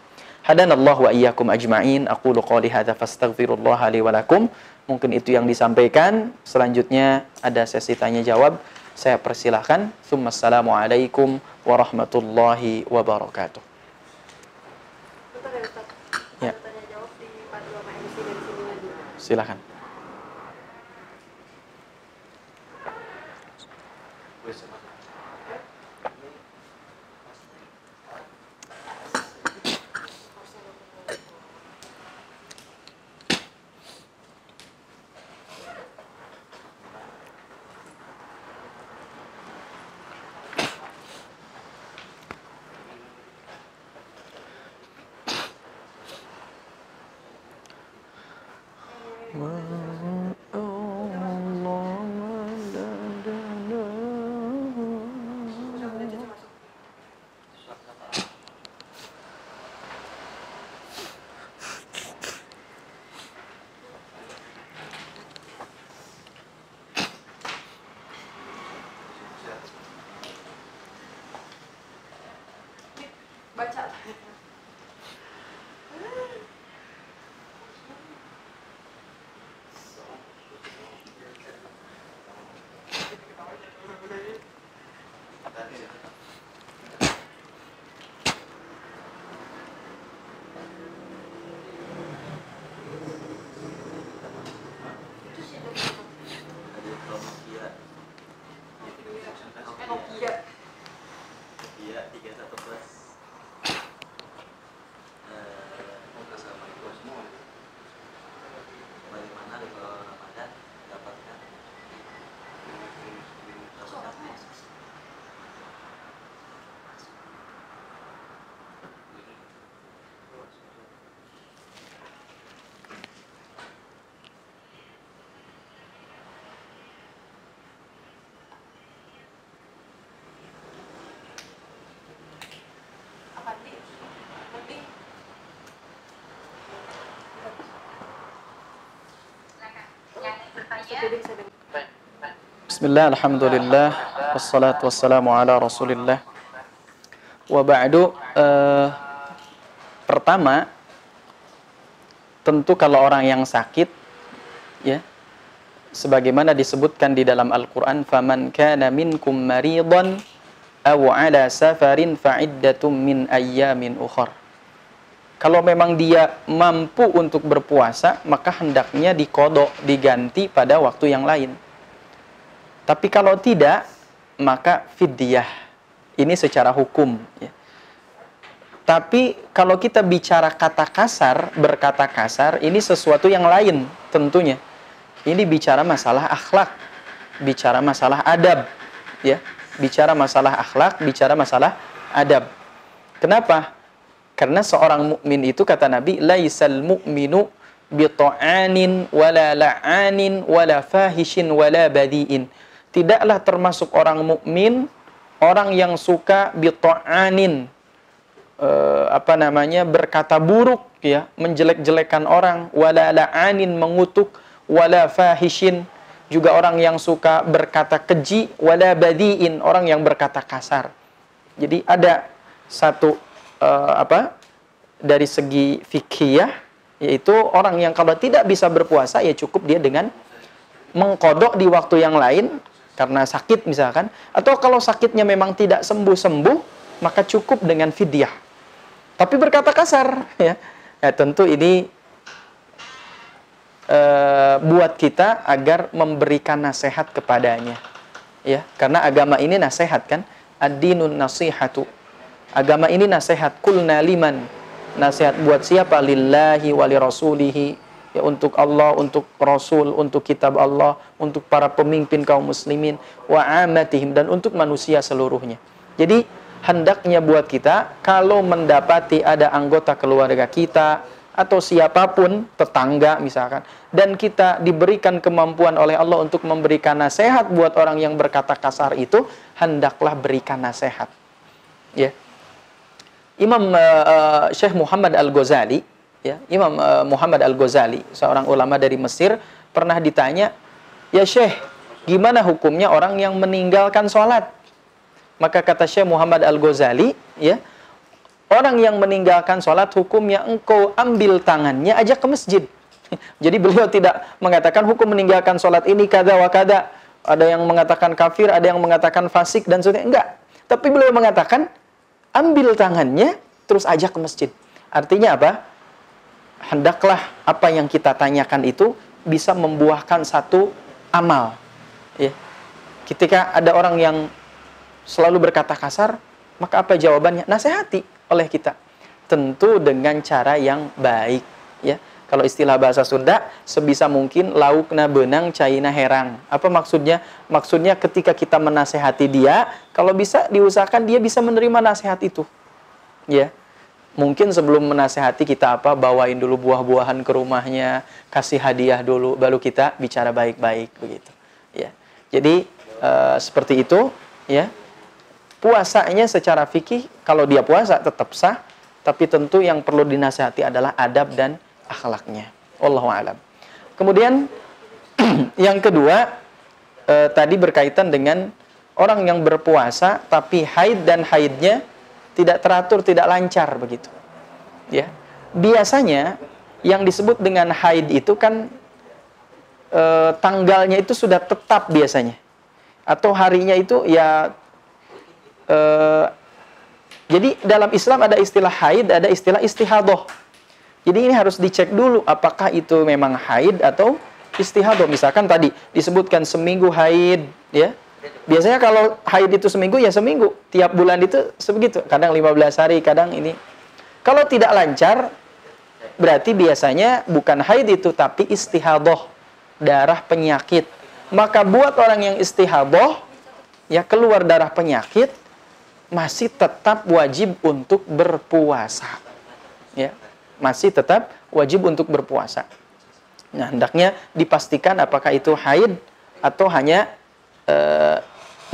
Hadanallahu wa iyyakum ajma'in. Aqulu qouli hadza fastaghfirullaha li wa lakum. Mungkin itu yang disampaikan. Selanjutnya ada sesi tanya jawab. Saya persilahkan. Assalamualaikum warahmatullahi wabarakatuh. Ya. Silakan. Bismillah, alhamdulillah, wassalatu wassalamu ala rasulillah. Wa ba'du, pertama, tentu kalau orang yang sakit, ya, sebagaimana disebutkan di dalam Al-Quran, faman kana minkum maridan aw ala safarin fa'iddatum min ayyamin ukhar. Kalau memang dia mampu untuk berpuasa, maka hendaknya diqadha, diganti pada waktu yang lain. Tapi kalau tidak, maka fidyah. Ini secara hukum. Ya. Tapi kalau kita bicara kata kasar, berkata kasar, ini sesuatu yang lain tentunya. Ini bicara masalah akhlak, bicara masalah adab. Ya. Bicara masalah akhlak, bicara masalah adab. Kenapa? Karena seorang mukmin itu, kata Nabi, laisal mu'minu bita'anin wala la'anin wala fahishin wala badi'in. Tidaklah termasuk orang mukmin orang yang suka bita'anin, berkata buruk, ya, menjelek-jelekan orang, wala la'anin, mengutuk, wala fahishin, juga orang yang suka berkata keji, wala badi'in, orang yang berkata kasar. Jadi ada satu dari segi fikhiyah, yaitu orang yang kalau tidak bisa berpuasa, ya cukup dia dengan mengqadha di waktu yang lain karena sakit misalkan, atau kalau sakitnya memang tidak sembuh-sembuh, maka cukup dengan fidyah. Tapi berkata kasar, ya, tentu ini buat kita agar memberikan nasihat kepadanya, ya, karena agama ini nasihat kan, ad-dinun nasihatu, agama ini nasihat. Kulna liman, nasihat buat siapa? Lillahi wali rasulihi, ya, untuk Allah, untuk Rasul, untuk kitab Allah, untuk para pemimpin kaum muslimin, wa amatihim, dan untuk manusia seluruhnya. Jadi hendaknya buat kita, kalau mendapati ada anggota keluarga kita atau siapapun, tetangga misalkan, dan kita diberikan kemampuan oleh Allah untuk memberikan nasihat buat orang yang berkata kasar itu, hendaklah berikan nasihat. Ya. Imam Syekh Muhammad Al-Ghazali, ya, Imam Muhammad Al-Ghazali, seorang ulama dari Mesir, pernah ditanya, ya Syekh, gimana hukumnya orang yang meninggalkan sholat? Maka kata Syekh Muhammad Al-Ghazali, ya, orang yang meninggalkan sholat hukumnya engkau ambil tangannya, ajak ke masjid. Jadi beliau tidak mengatakan hukum meninggalkan sholat ini kada wa kada. Ada yang mengatakan kafir, ada yang mengatakan fasik, dan sebagainya. Enggak. Tapi beliau mengatakan, ambil tangannya, terus ajak ke masjid. Artinya apa? Hendaklah apa yang kita tanyakan itu bisa membuahkan satu amal. Ya. Ketika ada orang yang selalu berkata kasar, maka apa jawabannya? Nasihati oleh kita. Tentu dengan cara yang baik. Ya. Kalau istilah bahasa Sunda, sebisa mungkin laukna benang caina herang. Apa maksudnya? Maksudnya ketika kita menasehati dia, kalau bisa diusahakan dia bisa menerima nasihat itu. Ya. Mungkin sebelum menasehati kita bawain dulu buah-buahan ke rumahnya, kasih hadiah dulu, baru kita bicara baik-baik begitu. Ya. Jadi seperti itu, ya. Puasanya secara fikih kalau dia puasa tetap sah, tapi tentu yang perlu dinasehati adalah adab dan akhlaknya. Wallahu a'lam. Kemudian yang kedua tadi berkaitan dengan orang yang berpuasa tapi haid dan haidnya tidak teratur, tidak lancar begitu. Ya. Biasanya yang disebut dengan haid itu kan tanggalnya itu sudah tetap biasanya. Atau harinya itu ya jadi dalam Islam ada istilah haid, ada istilah istihadah. Jadi ini harus dicek dulu apakah itu memang haid atau istihadah. Misalkan tadi disebutkan seminggu haid, ya. Biasanya kalau haid itu seminggu, ya seminggu. Tiap bulan itu sebegitu. Kadang 15 hari, kadang ini. Kalau tidak lancar, berarti biasanya bukan haid itu, tapi istihadah, darah penyakit. Maka buat orang yang istihadah, ya keluar darah penyakit, masih tetap wajib untuk berpuasa. Ya, masih tetap wajib untuk berpuasa. Nah, hendaknya dipastikan apakah itu haid atau hanya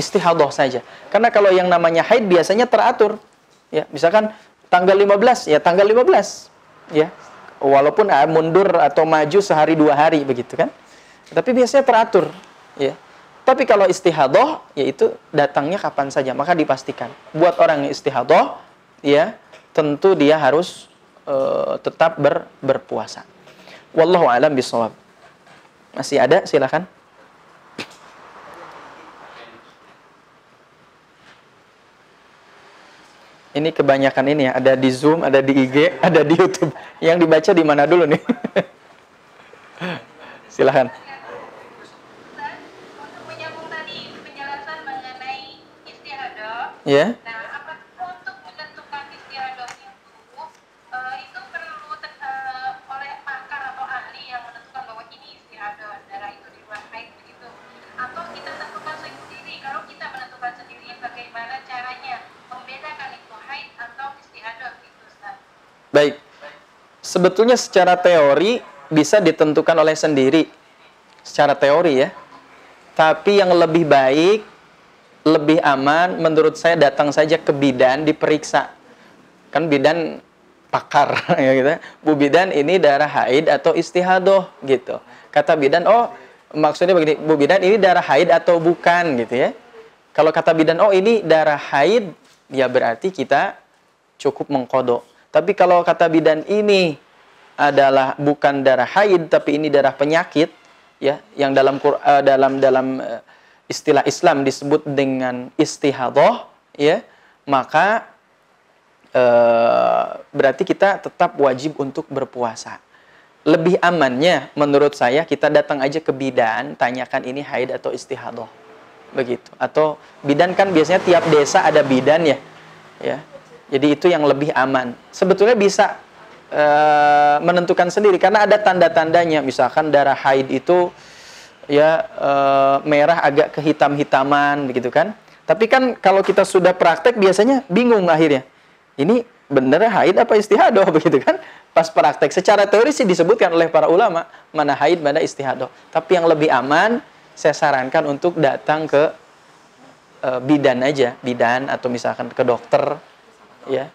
istihadah saja. Karena kalau yang namanya haid biasanya teratur. Ya, misalkan tanggal 15, ya tanggal 15. Ya. Walaupun mundur atau maju sehari 2 hari begitu kan. Tapi biasanya teratur, ya. Tapi kalau istihadah, yaitu datangnya kapan saja, maka dipastikan. Buat orang yang istihadah, ya, tentu dia harus tetap berpuasa. Wallahu a'lam bishawab. Masih ada? Silakan. Ini kebanyakan ini ya, ada di Zoom, ada di IG, ada di YouTube. Yang dibaca di mana dulu nih? Silakan. Untuk menyambung tadi penjelasan mengenai istihadah. Ya. Nah, apa untuk menentukan istihadah itu perlu oleh pakar atau ahli yang menentukan bahwa ini istihadah, darah itu di luar haid begitu. Atau kita tentukan sendiri. Kalau kita menentukan sendiri, bagaimana caranya membedakan itu haid atau istihadah gitu, Ustaz? Baik. Sebetulnya secara teori bisa ditentukan oleh sendiri. Secara teori ya. Tapi yang lebih baik, lebih aman, menurut saya datang saja ke bidan, diperiksa. Kan bidan pakar, ya gitu. Bu bidan, ini darah haid atau istihadah, gitu. Kata bidan, oh maksudnya begini, Bu bidan ini darah haid atau bukan, gitu ya. Kalau kata bidan, oh ini darah haid, ya berarti kita cukup mengkodok. Tapi kalau kata bidan ini adalah bukan darah haid, tapi ini darah penyakit, ya, yang dalam istilah Islam disebut dengan istihadah, ya, maka berarti kita tetap wajib untuk berpuasa. Lebih amannya menurut saya kita datang aja ke bidan, tanyakan ini haid atau istihadah, begitu. Atau bidan kan biasanya tiap desa ada bidan ya, ya. Jadi itu yang lebih aman. Sebetulnya bisa menentukan sendiri karena ada tanda-tandanya. Misalkan darah haid itu ya merah agak kehitam-hitaman begitu kan. Tapi kan kalau kita sudah praktek biasanya bingung akhirnya. Ini benar haid apa istihadah begitu kan? Pas praktek secara teori sih disebutkan oleh para ulama mana haid mana istihadah. Tapi yang lebih aman saya sarankan untuk datang ke bidan aja, bidan atau misalkan ke dokter ya.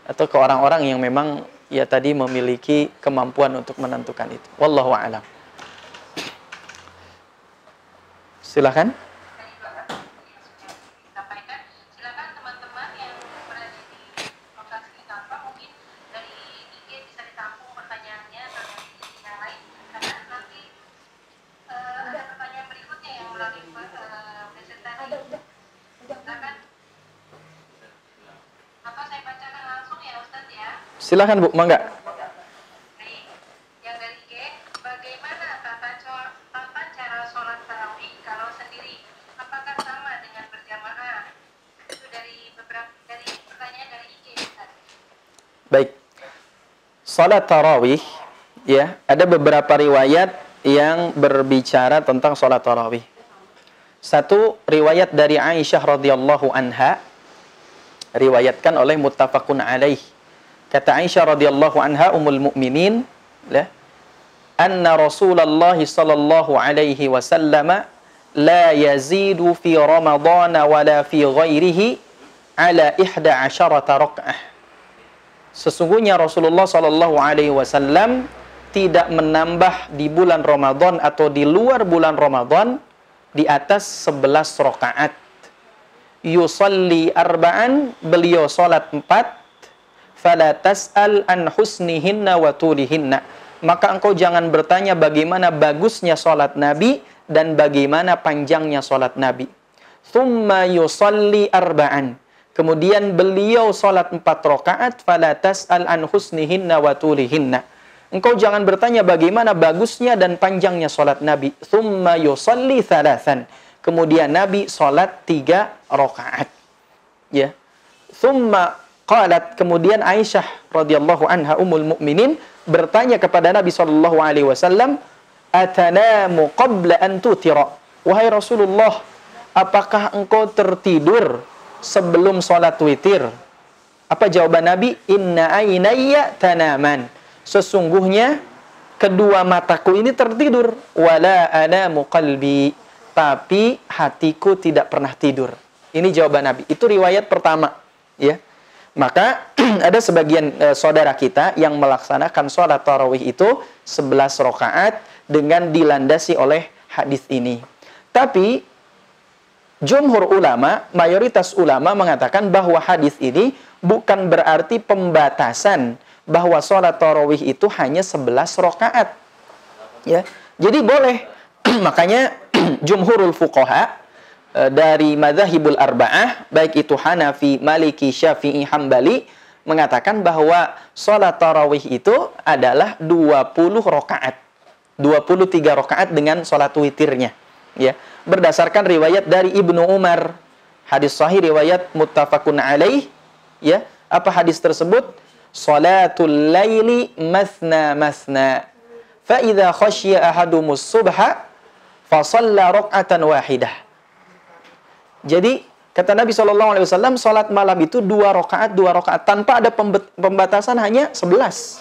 Atau ke orang-orang yang memang ya tadi memiliki kemampuan untuk menentukan itu. Wallahu a'lam. Silakan. Silakan teman-teman yang berada di lokasi kantor, mungkin dari IG bisa ditampung pertanyaannya atau dari yang lain, karena nanti ada pertanyaan berikutnya yang melalui presentasi. Silakan. Atau saya bacakan langsung ya Ustaz ya. Silakan Bu, mangga. Baik. Yang dari IG, bagaimana tata cara sholat tarawih kalau sendiri? Apakah sama dengan berjamaah? Itu dari pertanyaan dari IG Ustaz. Baik. Salat tarawih ya, ada beberapa riwayat yang berbicara tentang salat tarawih. Satu riwayat dari Aisyah radhiyallahu anha, riwayatkan oleh muttafaqun alaih. Kata Aisyah radhiyallahu anha ummul mukminin, ya, anna Rasulullah sallallahu alaihi wasallam la yazidu fi Ramadan wala fi ghairihi ala 11 rakaah. Sesungguhnya Rasulullah sallallahu alaihi wasallam tidak menambah di bulan Ramadan atau di luar bulan Ramadan di atas 11 rakaat. Yusalli arba'an, beliau salat 4. Fala tas'al an husnihinna wa tulihinna. Maka engkau jangan bertanya bagaimana bagusnya salat Nabi dan bagaimana panjangnya salat Nabi. Thumma yusalli arba'an. Kemudian beliau salat 4 rakaat. Fala tas'al an husnihinna wa tulihinna. Engkau jangan bertanya bagaimana bagusnya dan panjangnya salat Nabi. Thumma yusalli thalathan. Kemudian Nabi salat 3 rakaat. Ya. Thumma qalat, kemudian Aisyah radhiyallahu anha ummul mukminin bertanya kepada Nabi sallallahu alaihi wasallam, "Atanamu qabla an tutira?" Wahai Rasulullah, apakah engkau tertidur sebelum salat witir? Apa jawaban Nabi? Inna ainayya tanaman. Sesungguhnya kedua mataku ini tertidur. Wala anamu qalbi. Tapi hatiku tidak pernah tidur. Ini jawaban Nabi. Itu riwayat pertama, ya. Maka ada sebagian saudara kita yang melaksanakan sholat tarawih itu 11 rakaat dengan dilandasi oleh hadis ini. Tapi jumhur ulama, mayoritas ulama mengatakan bahwa hadis ini bukan berarti pembatasan bahwa sholat tarawih itu hanya 11 rakaat. Ya. Jadi boleh. Makanya jumhurul fuqaha dari madzhabul arba'ah, baik itu Hanafi, Maliki, Syafi'i, Hambali, mengatakan bahwa sholat tarawih itu adalah 20 rakaat. 23 rakaat dengan sholat witirnya. Ya. Berdasarkan riwayat dari Ibnu Umar. Hadis sahih riwayat muttafaqun alaih. Ya. Apa hadis tersebut? Salatul laili mathna mathna. Fa idza khasyiya ahadumus subha fa shalla rak'atan wahidah. Jadi kata Nabi SAW, salat malam itu 2 rakaat tanpa ada pembatasan, hanya 11.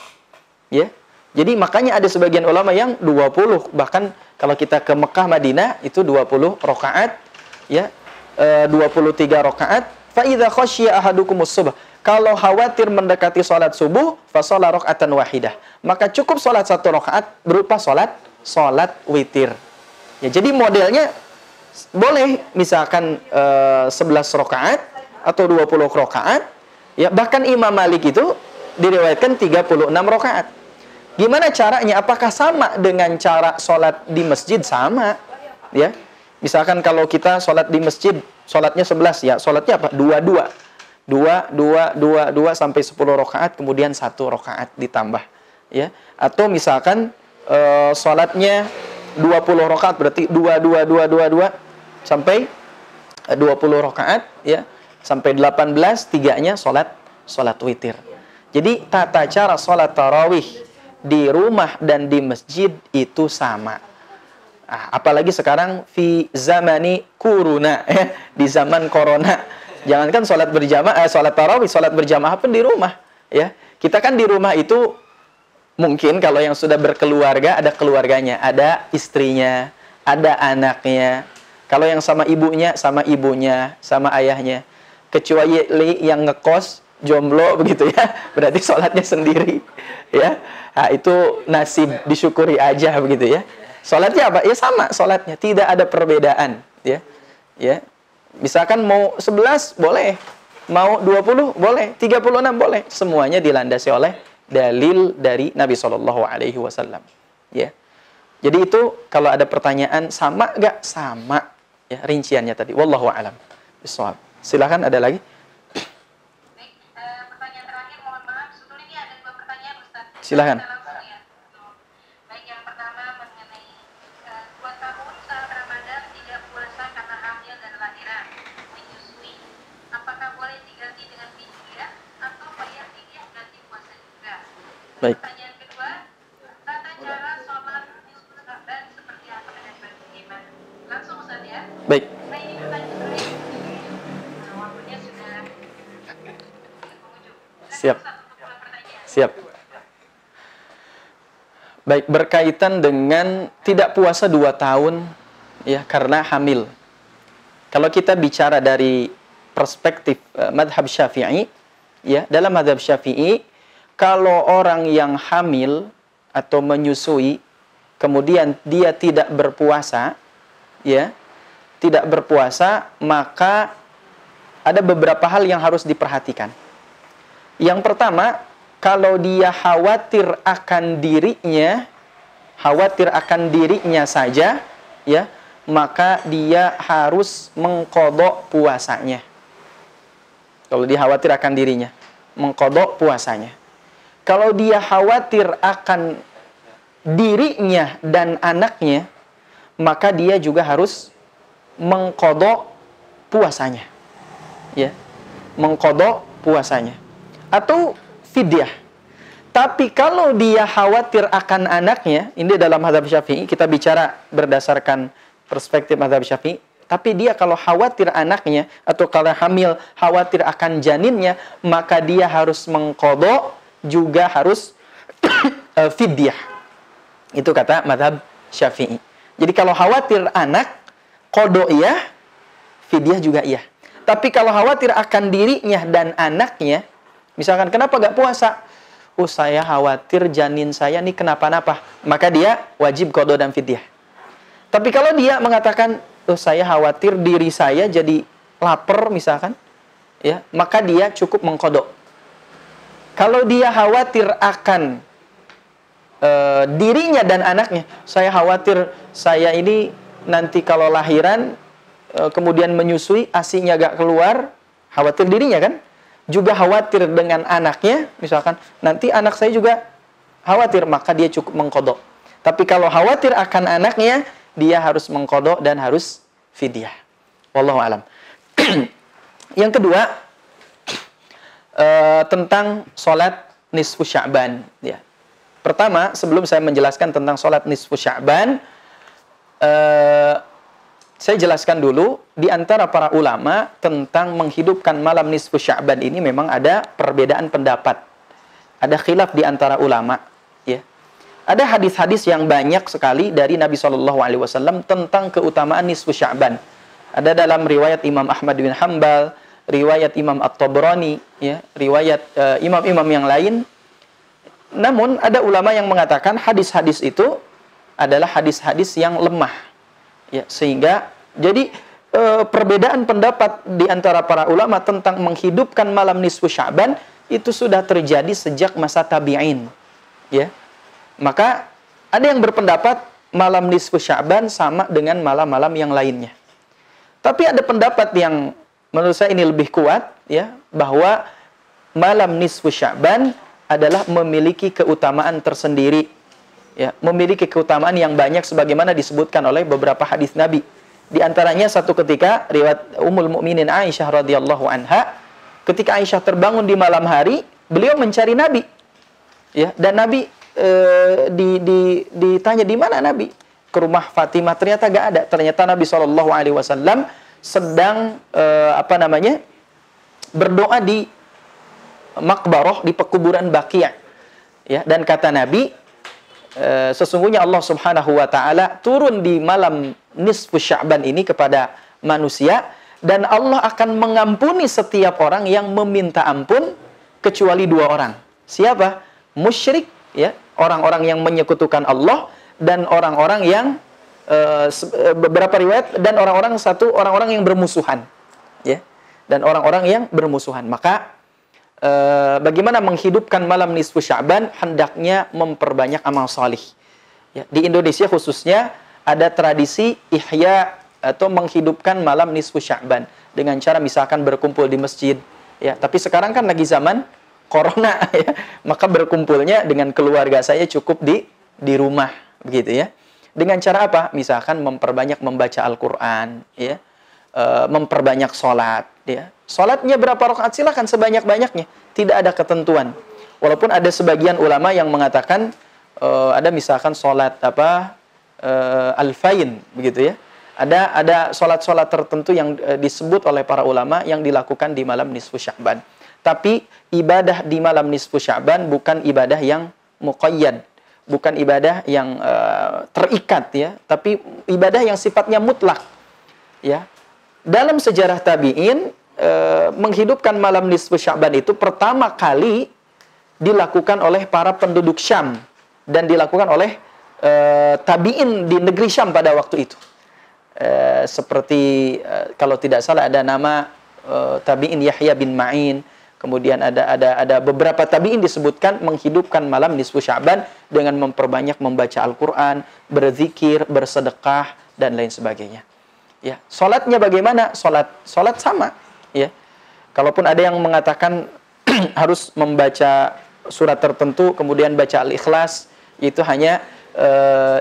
Ya. Jadi makanya ada sebagian ulama yang 20, bahkan kalau kita ke Mekah Madinah itu 20 rakaat, ya. 23 rakaat. Fa idza khasyiya ahadukumus subh. Kalau khawatir mendekati salat subuh, fa shalla rak'atan wahidah. Maka cukup salat 1 rakaat berupa salat witir. Ya, jadi modelnya boleh misalkan 11 rakaat atau 20 rakaat. Ya, bahkan Imam Malik itu diriwayatkan 36 rakaat. Gimana caranya? Apakah sama dengan cara sholat di masjid? Sama. Ya. Misalkan kalau kita sholat di masjid, sholatnya 11, ya sholatnya apa? 2 sampai 10 rakaat, kemudian 1 rakaat ditambah. Ya. Atau misalkan sholatnya 20 rakaat, berarti 2 sampai 20 rakaat, ya, sampai 18, 3-nya sholat witir. Jadi tata cara sholat tarawih di rumah dan di masjid itu sama. Apalagi sekarang fi zamani kuruna, ya, di zaman corona. Jangankan sholat berjamaah, sholat tarawih, sholat berjamaah pun di rumah. Ya, kita kan di rumah itu mungkin kalau yang sudah berkeluarga, ada keluarganya, ada istrinya, ada anaknya. Kalau yang sama ibunya, sama ayahnya. Kecuali yang ngekos, jomblo begitu ya, berarti sholatnya sendiri. Ya, nah, itu nasib, disyukuri aja begitu ya. Sholatnya apa? Ya sama sholatnya, tidak ada perbedaan. Ya, ya. Misalkan mau 11 boleh, mau 20 boleh, 36 boleh. Semuanya dilandasi oleh dalil dari Nabi SAW. Ya. Jadi itu kalau ada pertanyaan sama nggak? Sama. Ya, rinciannya tadi. Wallahu a'lam bishawab. Silakan, ada lagi? Baik, pertanyaan terakhir, mohon maaf, sebetulnya ini ada 2 pertanyaan, Ustaz. Silakan. Kita langsung ya. Baik, yang pertama mengenai 2 tahun saat Ramadan tidak puasa karena hamil dan lahiran, menyusui. Apakah boleh diganti dengan fidyah atau bayar fidyah ganti puasa juga? Baik. Pertanyaan kedua, tata cara sholat nisfu Sya'ban seperti apa dan bagaimana? Langsung Ustaz ya. Baik. Nah, ini pertanyaan waktunya sudah penghujung. Siap. Baik, berkaitan dengan tidak puasa 2 tahun ya karena hamil. Kalau kita bicara dari perspektif madhab Syafi'i, ya, dalam madhab Syafi'i, kalau orang yang hamil atau menyusui, kemudian dia tidak berpuasa, ya, tidak berpuasa, maka ada beberapa hal yang harus diperhatikan. Yang pertama, kalau dia khawatir akan dirinya saja, ya, maka dia harus mengqadha puasanya. Kalau dia khawatir akan dirinya, mengqadha puasanya. Kalau dia khawatir akan dirinya dan anaknya, maka dia juga harus mengqadha puasanya. Ya, mengqadha puasanya. Atau fidyah. Tapi kalau dia khawatir akan anaknya, ini dalam mazhab Syafi'i, kita bicara berdasarkan perspektif mazhab Syafi'i, tapi dia kalau khawatir anaknya atau kalau hamil khawatir akan janinnya, maka dia harus mengqadha, juga harus fidyah. Itu kata mazhab Syafi'i. Jadi kalau khawatir anak, qadha iya, fidyah juga iya. Tapi kalau khawatir akan dirinya dan anaknya, misalkan kenapa gak puasa? Oh, saya khawatir janin saya nih kenapa-napa. Maka dia wajib qadha dan fidyah. Tapi kalau dia mengatakan, oh, saya khawatir diri saya jadi lapar misalkan, ya, maka dia cukup mengqadha. Kalau dia khawatir akan dirinya dan anaknya, saya khawatir saya ini nanti kalau lahiran kemudian menyusui ASI-nya gak keluar, khawatir dirinya kan? Juga khawatir dengan anaknya, misalkan nanti anak saya juga khawatir, maka dia cukup mengqadha. Tapi kalau khawatir akan anaknya, dia harus mengqadha dan harus fidyah. Wallahu alam. Yang kedua, tentang sholat nisfu Sya'ban. Ya. Pertama, sebelum saya menjelaskan tentang sholat nisfu Sya'ban, saya jelaskan dulu, di antara para ulama tentang menghidupkan malam nisfu Sya'ban ini memang ada perbedaan pendapat. Ada khilaf di antara ulama. Ya. Ada hadis-hadis yang banyak sekali dari Nabi SAW tentang keutamaan nisfu Sya'ban. Ada dalam riwayat Imam Ahmad bin Hanbal, riwayat Imam At-Tabrani, ya, riwayat imam-imam yang lain. Namun ada ulama yang mengatakan hadis-hadis itu adalah hadis-hadis yang lemah. Ya, sehingga jadi perbedaan pendapat di antara para ulama tentang menghidupkan malam nisfu Sya'ban itu sudah terjadi sejak masa tabi'in. Ya. Maka ada yang berpendapat malam nisfu Sya'ban sama dengan malam-malam yang lainnya. Tapi ada pendapat yang menurut saya ini lebih kuat, ya, bahwa malam nisfu Sya'ban adalah memiliki keutamaan tersendiri. Ya, memiliki keutamaan yang banyak sebagaimana disebutkan oleh beberapa hadis Nabi. Di antaranya satu ketika riwayat Ummul Mukminin Aisyah radhiyallahu anha, ketika Aisyah terbangun di malam hari, beliau mencari Nabi. Ya, dan Nabi ditanya di mana Nabi? Ke rumah Fatimah, ternyata gak ada. Ternyata Nabi SAW sedang berdoa di makbarah, di pekuburan Baqi'. Ya, dan kata Nabi, sesungguhnya Allah Subhanahu wa taala turun di malam nisfu Sya'ban ini kepada manusia, dan Allah akan mengampuni setiap orang yang meminta ampun kecuali 2 orang. Siapa? Musyrik, ya, orang-orang yang menyekutukan Allah, dan orang-orang yang beberapa riwayat, dan orang-orang yang bermusuhan, ya, dan orang-orang yang bermusuhan. Maka bagaimana menghidupkan malam nisfu Sya'ban? Hendaknya memperbanyak amal salih. Ya, di Indonesia khususnya ada tradisi ihya atau menghidupkan malam nisfu Sya'ban dengan cara misalkan berkumpul di masjid. Ya, tapi sekarang kan lagi zaman corona, ya, maka berkumpulnya dengan keluarga saya cukup di rumah, begitu ya. Dengan cara apa? Misalkan memperbanyak membaca Al-Quran, ya, memperbanyak sholat. Ya. Sholatnya berapa rakaat? Silakan sebanyak-banyaknya. Tidak ada ketentuan. Walaupun ada sebagian ulama yang mengatakan ada misalkan sholat al-fain, begitu ya. Ada sholat-sholat tertentu yang disebut oleh para ulama yang dilakukan di malam nisfu Sya'ban. Tapi ibadah di malam nisfu Sya'ban bukan ibadah yang muqayyad, bukan ibadah yang terikat ya, tapi ibadah yang sifatnya mutlak ya. Dalam sejarah tabi'in menghidupkan malam nisfu Sya'ban itu pertama kali dilakukan oleh para penduduk Syam dan dilakukan oleh tabi'in di negeri Syam pada waktu itu. Seperti kalau tidak salah ada nama tabi'in Yahya bin Ma'in, kemudian ada beberapa tabi'in disebutkan menghidupkan malam nisfu Sya'ban dengan memperbanyak membaca Al-Qur'an, berzikir, bersedekah dan lain sebagainya. Ya, salatnya bagaimana? Salat sama, ya. Kalaupun ada yang mengatakan harus membaca surat tertentu kemudian baca Al-Ikhlas, itu hanya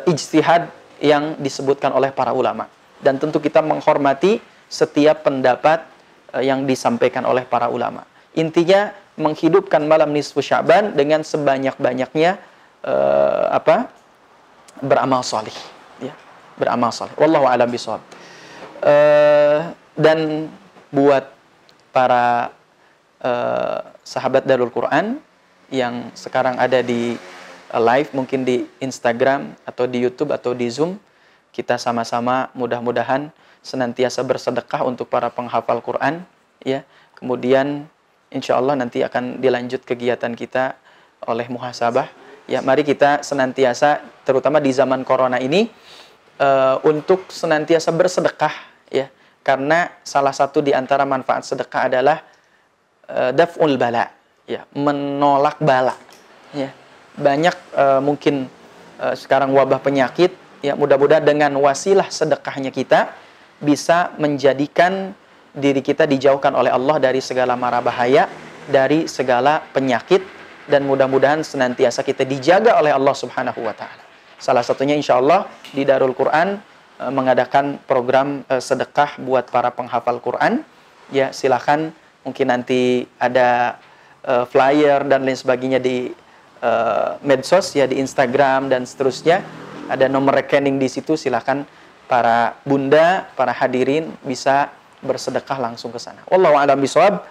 ijtihad yang disebutkan oleh para ulama. Dan tentu kita menghormati setiap pendapat yang disampaikan oleh para ulama. Intinya menghidupkan malam nisfu Sya'ban dengan sebanyak-banyaknya beramal salih, ya, beramal salih. Wallahu a'lam bishawab. Dan buat para sahabat Darul Quran yang sekarang ada di live, mungkin di Instagram atau di YouTube atau di Zoom, kita sama-sama mudah-mudahan senantiasa bersedekah untuk para penghafal Quran, ya. Kemudian insya Allah nanti akan dilanjut kegiatan kita oleh muhasabah. Ya, mari kita senantiasa, terutama di zaman corona ini, untuk senantiasa bersedekah, ya. Karena salah satu di antara manfaat sedekah adalah daf'ul bala, ya, menolak bala. Ya. Banyak mungkin sekarang wabah penyakit, ya, mudah-mudahan dengan wasilah sedekahnya kita bisa menjadikan diri kita dijauhkan oleh Allah dari segala mara bahaya, dari segala penyakit, dan mudah-mudahan senantiasa kita dijaga oleh Allah Subhanahu wa taala. Salah satunya insya Allah di Darul Quran mengadakan program sedekah buat para penghafal Quran. Ya, silakan mungkin nanti ada flyer dan lain sebagainya di medsos, ya, di Instagram dan seterusnya. Ada nomor rekening di situ, silakan para bunda, para hadirin bisa bersedekah langsung ke sana. Wallahu a'lam bishawab.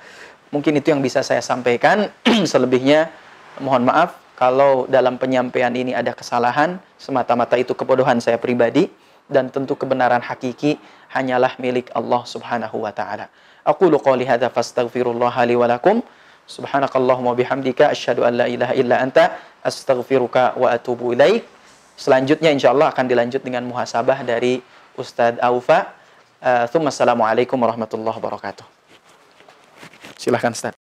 Mungkin itu yang bisa saya sampaikan. Selebihnya mohon maaf kalau dalam penyampaian ini ada kesalahan, semata-mata itu kebodohan saya pribadi, dan tentu kebenaran hakiki hanyalah milik Allah Subhanahu wa taala. Aqulu qouli hadza fastaghfirullah li wa lakum. Subhanakallahumma bihamdika asyhadu an la ilaha illa anta astaghfiruka wa atubu ilaik. Selanjutnya insyaallah akan dilanjut dengan muhasabah dari Ustadz Aufa. Assalamualaikum warahmatullahi wabarakatuh. Silakan Ustaz.